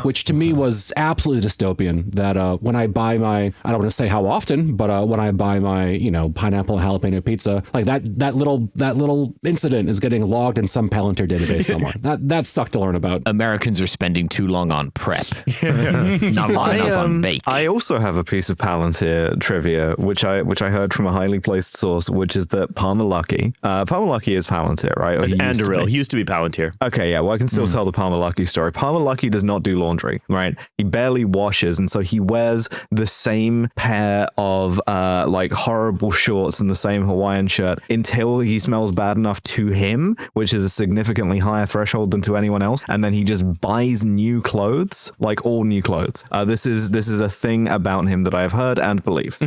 which to me was absolutely dystopian. That when I buy my, I don't want to say how often, but when I buy my pineapple and jalapeno pizza, like that little incident is getting logged in some Palantir database somewhere. That sucked to learn about. Americans are spending too long on prep. Not long enough on bake. I also have a piece of Palantir trivia, which I heard from a highly placed source, which is that Palmer Luckey is Palantir, right? It's Anduril. He used to be Palantir. Okay, yeah. Well, I can still tell the Palmer Luckey story. Palmer Luckey does not do laundry, right? He barely washes, and so he wears the same pair of like horrible shorts and the same Hawaiian shirt until he smells bad enough to him, which is a significantly higher threshold than to anyone else, and then he just buys new clothes, like all new clothes. This is a thing about him that I have heard and believe.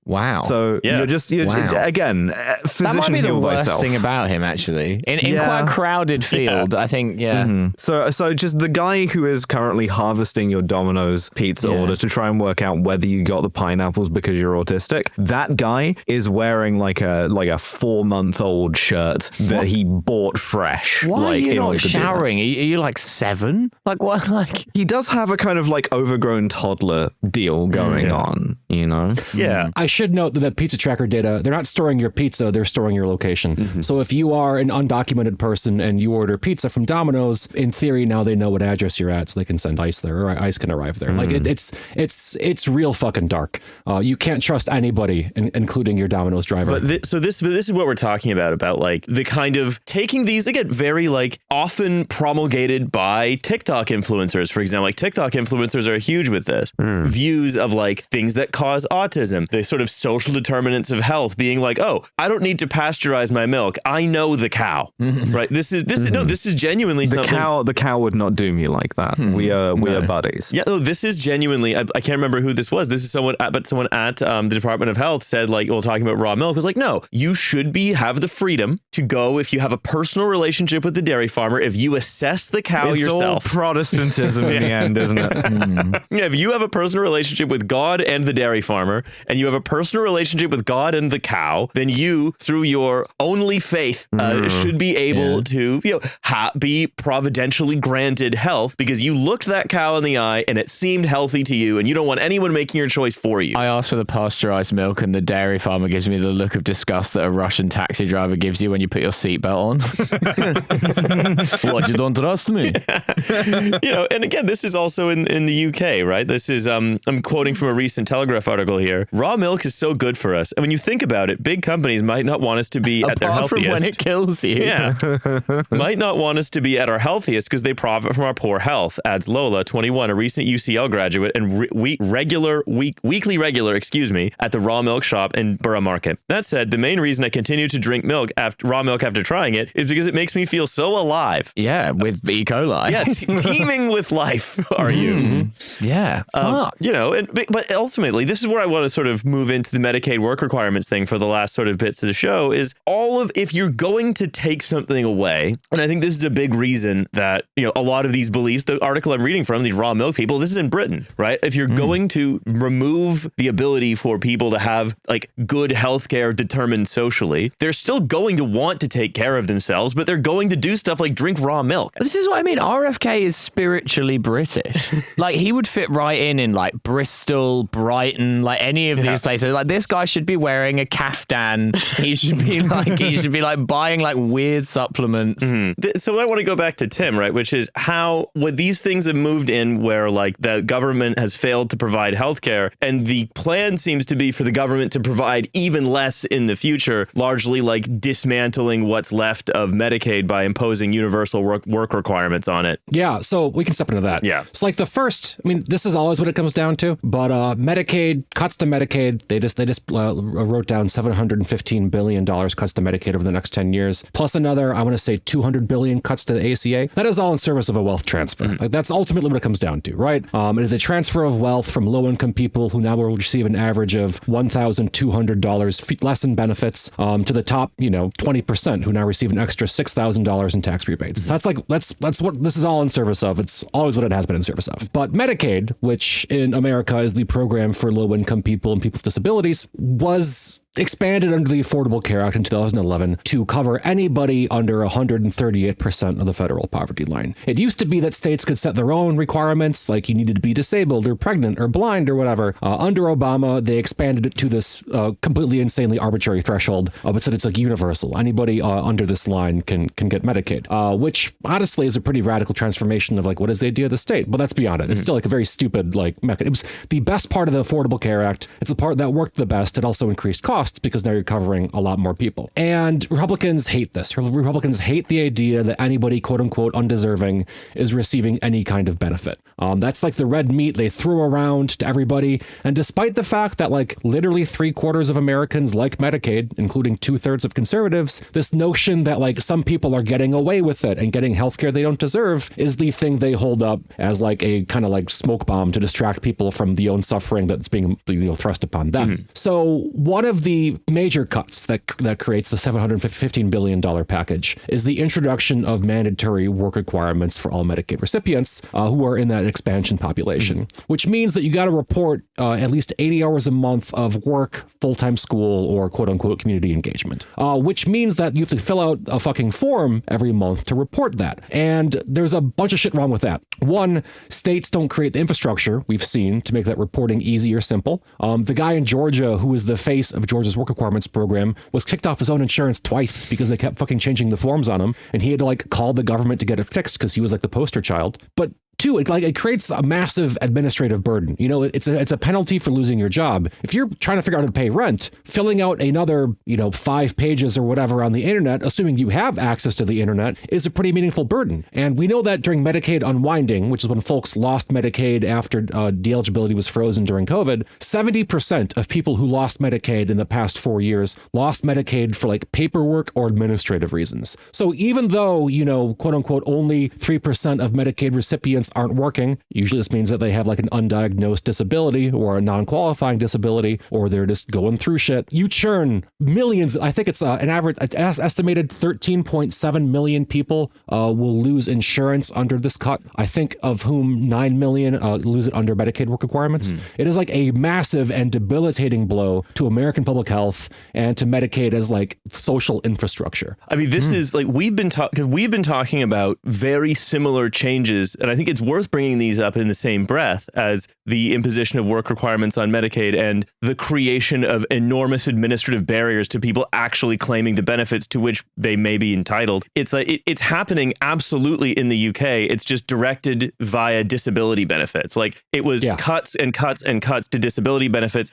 Wow. So again, physician, that might be the worst thing about him, actually. In quite a crowded field, I think. So just the guy who is currently harvesting your Domino's pizza order to try and work out whether you got the pineapples because you're autistic. That guy is wearing like a 4-month-old shirt that he bought fresh. Why are you not showering? Are you like 7? Like what? Like he does have a kind of like overgrown toddler deal going on, Yeah. I should note that pizza tracker data, they're not storing your pizza, they're storing your location. So if you are an undocumented person and you order pizza from Domino's, in theory now they know what address you're at, so they can send ice there, or ice can arrive there. Like it's real fucking dark. You can't trust anybody, including your Domino's driver. But this is what we're talking about like the kind of taking these, again, very like often promulgated by TikTok influencers, for example. Like TikTok influencers are huge with this. Views of like things that cause autism. They sort of of social determinants of health being like, oh, I don't need to pasteurize my milk. I know the cow, right? This is genuinely something. The cow would not do me like that. We are buddies. Yeah, no, this is genuinely, I can't remember who this was. This is someone at the Department of Health said, like, well, talking about raw milk, was like, no, you should have the freedom to go if you have a personal relationship with the dairy farmer, if you assess the cow yourself. It's all Protestantism in the end, isn't it? Yeah, if you have a personal relationship with God and the dairy farmer, and you have a personal relationship with God and the cow, then you, through your only faith, should be able to be providentially granted health because you looked that cow in the eye and it seemed healthy to you, and you don't want anyone making your choice for you. I asked for the pasteurized milk, and the dairy farmer gives me the look of disgust that a Russian taxi driver gives you when you put your seatbelt on. What, you don't trust me? And again, this is also in the UK, right? This is, I'm quoting from a recent Telegraph article here. Raw milk is so good for us. And when you think about it, big companies might not want us to be at their healthiest. Apart from when it kills you. Yeah. Might not want us to be at our healthiest because they profit from our poor health, adds Lola, 21, a recent UCL graduate and weekly regular, at the raw milk shop in Borough Market. That said, the main reason I continue to drink raw milk after trying it is because it makes me feel so alive. Yeah, with E. coli. Yeah, teeming with life are you. Yeah. But ultimately, this is where I want to sort of move into the Medicaid work requirements thing for the last sort of bits of the show is if you're going to take something away, and I think this is a big reason that, a lot of these beliefs, the article I'm reading from, these raw milk people, this is in Britain, right? If you're going to remove the ability for people to have like good healthcare determined socially, they're still going to want to take care of themselves, but they're going to do stuff like drink raw milk. This is what I mean. RFK is spiritually British. Like he would fit right in like Bristol, Brighton, like any of these places. Like this guy should be wearing a caftan. He should be like buying like weird supplements. So I want to go back to Tim, right? Which is how these things have moved in where like the government has failed to provide healthcare, and the plan seems to be for the government to provide even less in the future, largely like dismantling what's left of Medicaid by imposing universal work requirements on it. Yeah, so we can step into that. Yeah. It's like the first, this is always what it comes down to, but Medicaid, cuts to Medicaid, they just wrote down $715 billion cuts to Medicaid over the next 10 years, plus another, I want to say 200 billion cuts to the ACA. That is all in service of a wealth transfer. Like that's ultimately what it comes down to, right? It is a transfer of wealth from low-income people who now will receive an average of $1,200 less in benefits to the top, 20% who now receive an extra $6,000 in tax rebates. That's what this is all in service of. It's always what it has been in service of. But Medicaid, which in America is the program for low-income people and people with disabilities, was expanded under the Affordable Care Act in 2011 to cover anybody under 138% of the federal poverty line. It used to be that states could set their own requirements, like you needed to be disabled or pregnant or blind or whatever. Under Obama, they expanded it to this completely insanely arbitrary threshold, but said it's like universal. Anybody under this line can get Medicaid, which honestly is a pretty radical transformation of like, what is the idea of the state? But let's be honest, it's still like a very stupid like mechanism. It was the best part of the Affordable Care Act. It's the part that worked the best. It also increased costs because now you're covering a lot more people. And Republicans hate this. Republicans hate the idea that anybody, quote unquote, undeserving is receiving any kind of benefit. That's like the red meat they threw around to everybody. And despite the fact that like literally 3/4 of Americans like Medicaid, including 2/3 of conservatives, this notion that like some people are getting away with it and getting healthcare they don't deserve is the thing they hold up as like a kind of like smoke bomb to distract people from the own suffering that's being thrust upon them. So one of the major cuts that creates the $715 billion package is the introduction of mandatory work requirements for all Medicaid recipients who are in that expansion population, which means that you got to report at least 80 hours a month of work, full-time school, or quote unquote community engagement, which means that you have to fill out a fucking form every month to report that. And there's a bunch of shit wrong with that. One, states don't create the infrastructure we've seen to make that reporting easy or simple. The guy in Georgia who is the face of Georgia's work requirements program was kicked off his own insurance twice because they kept fucking changing the forms on him, and he had to like call the government to get it fixed because he was like the poster child. But Two, it creates a massive administrative burden. You know, it's a penalty for losing your job. If you're trying to figure out how to pay rent, filling out another, 5 pages or whatever on the internet, assuming you have access to the internet, is a pretty meaningful burden. And we know that during Medicaid unwinding, which is when folks lost Medicaid after de-eligibility was frozen during COVID, 70% of people who lost Medicaid in the past 4 years lost Medicaid for like paperwork or administrative reasons. So even though, quote unquote, only 3% of Medicaid recipients aren't working, usually this means that they have like an undiagnosed disability or a non-qualifying disability, or they're just going through shit. You churn millions. I think it's an average estimated 13.7 million people will lose insurance under this cut. I think of whom 9 million lose it under Medicaid work requirements. It is like a massive and debilitating blow to American public health and to Medicaid as like social infrastructure. I mean, this is like we've been talking about very similar changes, and I think it's worth bringing these up in the same breath as the imposition of work requirements on Medicaid and the creation of enormous administrative barriers to people actually claiming the benefits to which they may be entitled. It's like it's happening absolutely in the UK. It's just directed via disability benefits. Like it was cuts and cuts and cuts to disability benefits,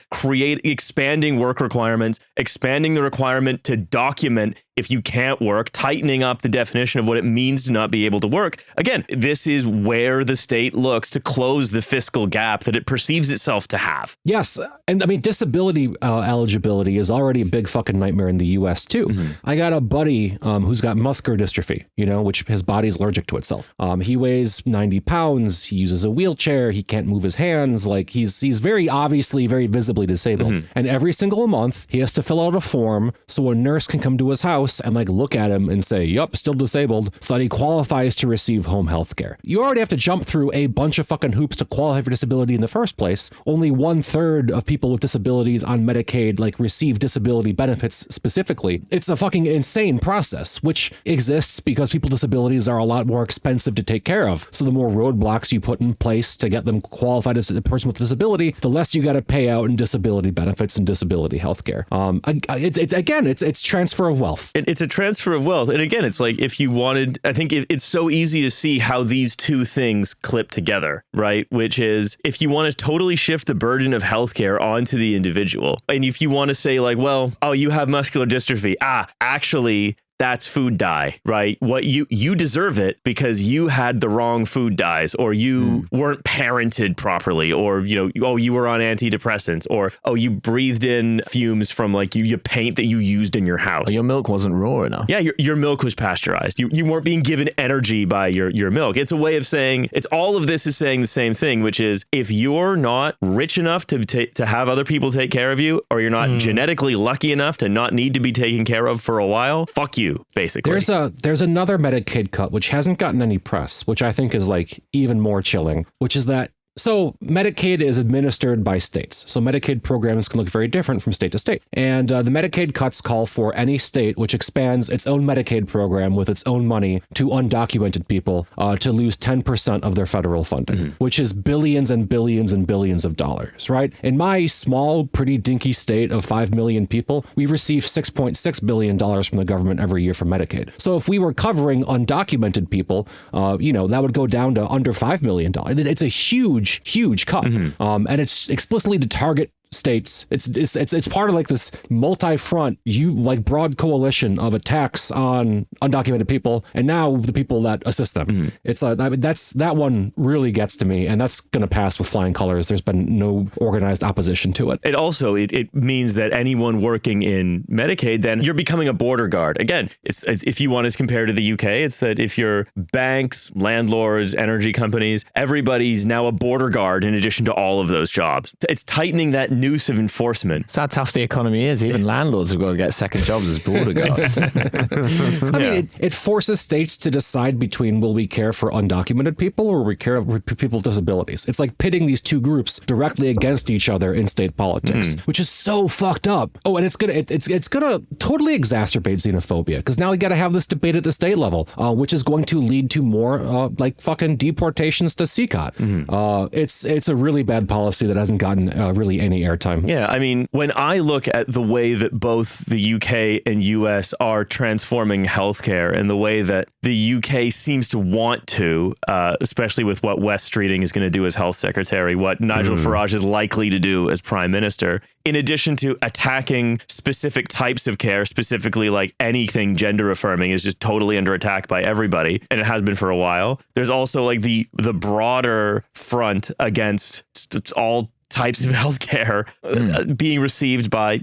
expanding work requirements, expanding the requirement to document if you can't work, tightening up the definition of what it means to not be able to work. Again, this is where the state looks to close the fiscal gap that it perceives itself to have. Yes. And I mean, disability eligibility is already a big fucking nightmare in the US too. I got a buddy who's got muscular dystrophy, which his body's allergic to itself. He weighs 90 pounds. He uses a wheelchair. He can't move his hands. Like he's very obviously, very visibly disabled. And every single month he has to fill out a form so a nurse can come to his house and like look at him and say, yup, still disabled, so that he qualifies to receive home health care. You already have to jump through a bunch of fucking hoops to qualify for disability in the first place. Only 1/3 of people with disabilities on Medicaid like receive disability benefits specifically. It's a fucking insane process, which exists because people with disabilities are a lot more expensive to take care of. So the more roadblocks you put in place to get them qualified as a person with a disability, the less you got to pay out in disability benefits and disability health care. It's transfer of wealth. It's a transfer of wealth. And again, it's like if you wanted, I think it's so easy to see how these two things clip together, right? Which is if you want to totally shift the burden of healthcare onto the individual. And if you want to say like, well, oh, you have muscular dystrophy. Actually, that's food dye, right? What you deserve it because you had the wrong food dyes, or you weren't parented properly, or you were on antidepressants, or you breathed in fumes from like you paint that you used in your house. Your milk wasn't raw enough. Yeah, your milk was pasteurized. You weren't being given energy by your milk. It's a way of saying all of this is saying the same thing, which is if you're not rich enough to have other people take care of you, or you're not genetically lucky enough to not need to be taken care of for a while, fuck you. Basically, there's another Medicaid cut which hasn't gotten any press, which I think is like even more chilling, which is that So Medicaid is administered by states. So Medicaid programs can look very different from state to state. And the Medicaid cuts call for any state which expands its own Medicaid program with its own money to undocumented people to lose 10% of their federal funding, which is billions and billions and billions of dollars, right? In my small, pretty dinky state of 5 million people, we receive $6.6 billion from the government every year from Medicaid. So if we were covering undocumented people, that would go down to under $5 million. It's a huge cut. And it's explicitly to target states. It's part of like this multi-front, broad coalition of attacks on undocumented people, and now the people that assist them. It's that one really gets to me, and that's going to pass with flying colors. There's been no organized opposition to it. It also it means that anyone working in Medicaid, then you're becoming a border guard. Again, it's if you want to compare to the UK, it's that if you're banks, landlords, energy companies, everybody's now a border guard in addition to all of those jobs. It's tightening that noose of enforcement. That's how tough the economy is. Even landlords have got to get second jobs as border guards. I mean, it forces states to decide between will we care for undocumented people or we care for people with disabilities. It's like pitting these two groups directly against each other in state politics, which is so fucked up. Oh, and it's gonna totally exacerbate xenophobia because now we got to have this debate at the state level, which is going to lead to more fucking deportations to CCOT. It's a really bad policy that hasn't gotten really any airtime. Yeah, I mean, when I look at the way that both the UK and US are transforming healthcare and the way that the UK seems to want to, especially with what Wes Streeting is going to do as health secretary, what Nigel Farage is likely to do as prime minister, in addition to attacking specific types of care, specifically like anything gender affirming is just totally under attack by everybody, and it has been for a while. There's also like the broader front against all types of healthcare being received by,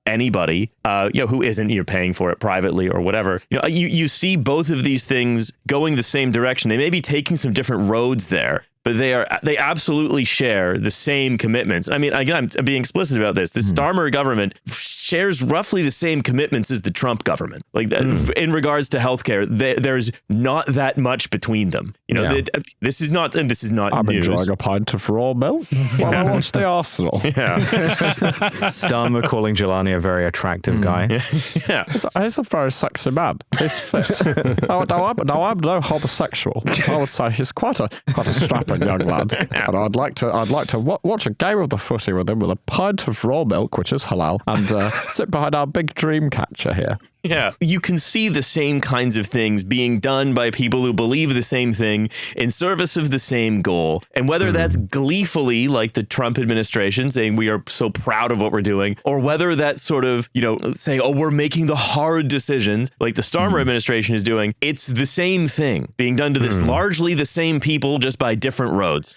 anybody, who isn't, paying for it privately or whatever. You see both of these things going the same direction. They may be taking some different roads there, but they absolutely share the same commitments. I mean, again, I'm being explicit about this. The Starmer government shares roughly the same commitments as the Trump government. Like in regards to healthcare, there's not that much between them. This is not news. I'm enjoying a pint of raw milk while I watch the Arsenal. Yeah. Starmer calling Jelani a very attractive guy. Yeah. He's a very sexy man. He's fit. I'm no homosexual, but I would say he's quite a strapping young lad. And I'd like to watch a game of the footy with him with a pint of raw milk, which is halal, and sit behind our big dream catcher here. Yeah, you can see the same kinds of things being done by people who believe the same thing in service of the same goal. And whether that's gleefully like the Trump administration saying we are so proud of what we're doing, or whether that's sort of, saying, oh, we're making the hard decisions like the Starmer administration is doing, it's the same thing being done to this largely the same people, just by different roads,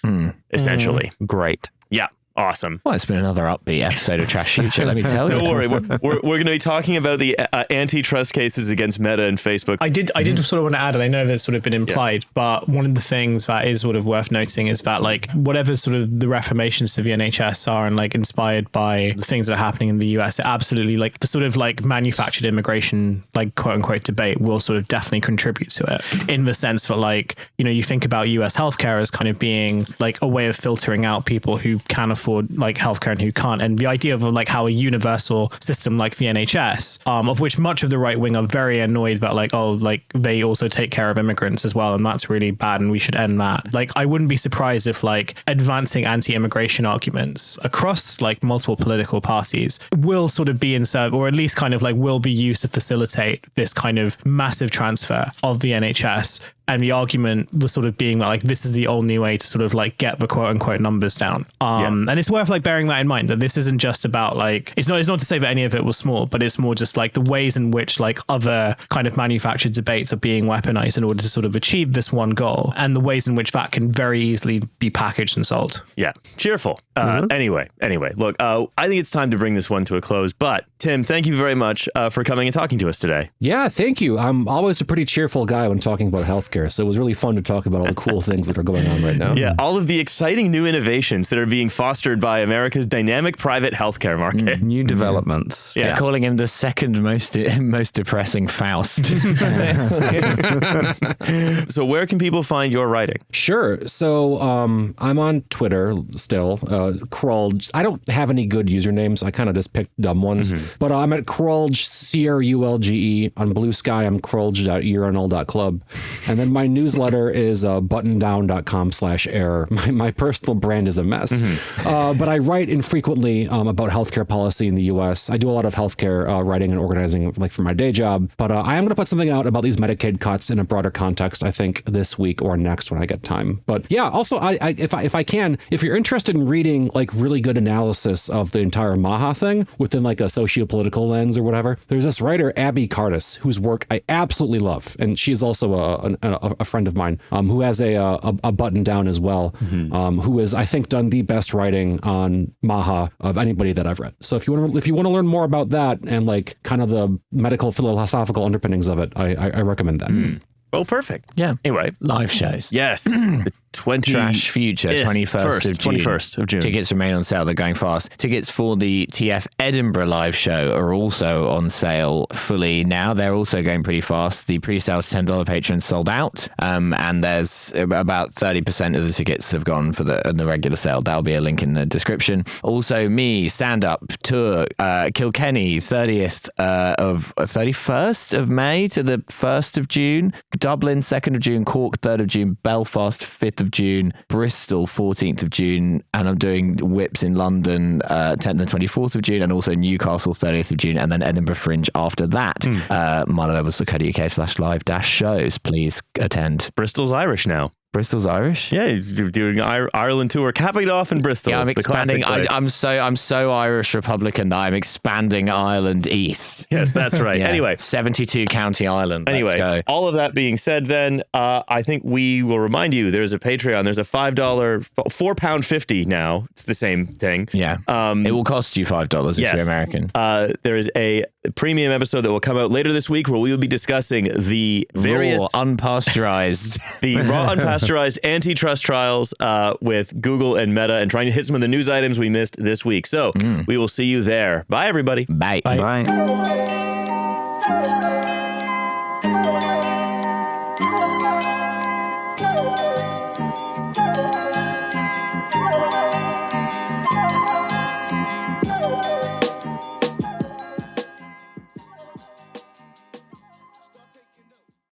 essentially. Great. Yeah. Awesome. Well, it's been another upbeat episode of Trash Future, let me tell you. Don't worry, we're going to be talking about the antitrust cases against Meta and Facebook. I did sort of want to add, and I know that's sort of been implied, but one of the things that is sort of worth noting is that like whatever sort of the reformations to the NHS are and like inspired by the things that are happening in the US, it absolutely like the sort of like manufactured immigration, like quote unquote debate will sort of definitely contribute to it, in the sense that like, you think about US healthcare as kind of being like a way of filtering out people who can afford like healthcare and who can't, and the idea of like how a universal system like the NHS, of which much of the right wing are very annoyed about, like, oh, like they also take care of immigrants as well, and that's really bad and we should end that. Like, I wouldn't be surprised if like advancing anti-immigration arguments across like multiple political parties will sort of be in serve, or at least kind of like will be used to facilitate this kind of massive transfer of the NHS. And the argument, the sort of being that like this is the only way to sort of like get the quote unquote numbers down. And it's worth like bearing that in mind, that this isn't just about like, it's not to say that any of it was small, but it's more just like the ways in which like other kind of manufactured debates are being weaponized in order to sort of achieve this one goal, and the ways in which that can very easily be packaged and sold. Yeah. Cheerful. Anyway, look, I think it's time to bring this one to a close, but Tim, thank you very much for coming and talking to us today. Yeah, thank you. I'm always a pretty cheerful guy when talking about healthcare, so it was really fun to talk about all the cool things that are going on right now. Yeah, all of the exciting new innovations that are being fostered by America's dynamic private healthcare market. New developments. Yeah, calling him the second most depressing Faust. So where can people find your writing? Sure. So I'm on Twitter still. Krulge. I don't have any good usernames. I kind of just picked dumb ones. But I'm at Krulge, Crulge. On Blue Sky, I'm krulge.urinal.club. And then my newsletter is buttondown.com/error. My personal brand is a mess. But I write infrequently about healthcare policy in the U.S. I do a lot of healthcare writing and organizing like for my day job. But I am going to put something out about these Medicaid cuts in a broader context, I think, this week or next when I get time. But yeah, also, if you're interested in reading like really good analysis of the entire MAHA thing within like a socio-political lens or whatever, there's this writer, Abby Cardis, whose work I absolutely love. And she is also a friend of mine who has a button down as well, who has, I think, done the best writing on MAHA of anybody that I've read. So if you want to learn more about that and like kind of the medical philosophical underpinnings of it, I recommend that. Well, perfect. Yeah. Anyway, live shows. Yes. 20 Trash Future, 21st of June. Tickets remain on sale. They're going fast. Tickets for the TF Edinburgh live show are also on sale fully now. They're also going pretty fast. The pre-sale to $10 patrons sold out, and there's about 30% of the tickets have gone for the regular sale. That'll be a link in the description. Also, me, stand-up tour, Kilkenny, 31st of May to the 1st of June, Dublin, 2nd of June, Cork, 3rd of June, Belfast, 5th of of June, Bristol 14th of June, and I'm doing Whips in London 10th and 24th of June, and also Newcastle 30th of June, and then Edinburgh Fringe after that. MILOALERT.co.uk/live-shows. Please attend. Bristol's Irish now. Bristol's Irish? Yeah, you're doing Ireland tour, capping it off in Bristol. Yeah, I'm expanding. The classic place. I'm so Irish Republican that I'm expanding Ireland east. Yes, that's right. Yeah. Anyway, 72 county Ireland. Let's anyway, go. all of that being said, then I think we will remind you there's a Patreon. There's a $5, £4.50 now. It's the same thing. Yeah. It will cost you $5 if you're American. There is a premium episode that will come out later this week where we will be discussing the various raw, unpasteurized, the raw unpasteurized antitrust trials with Google and Meta, and trying to hit some of the news items we missed this week. So we will see you there. Bye, everybody. Bye. Bye. Bye.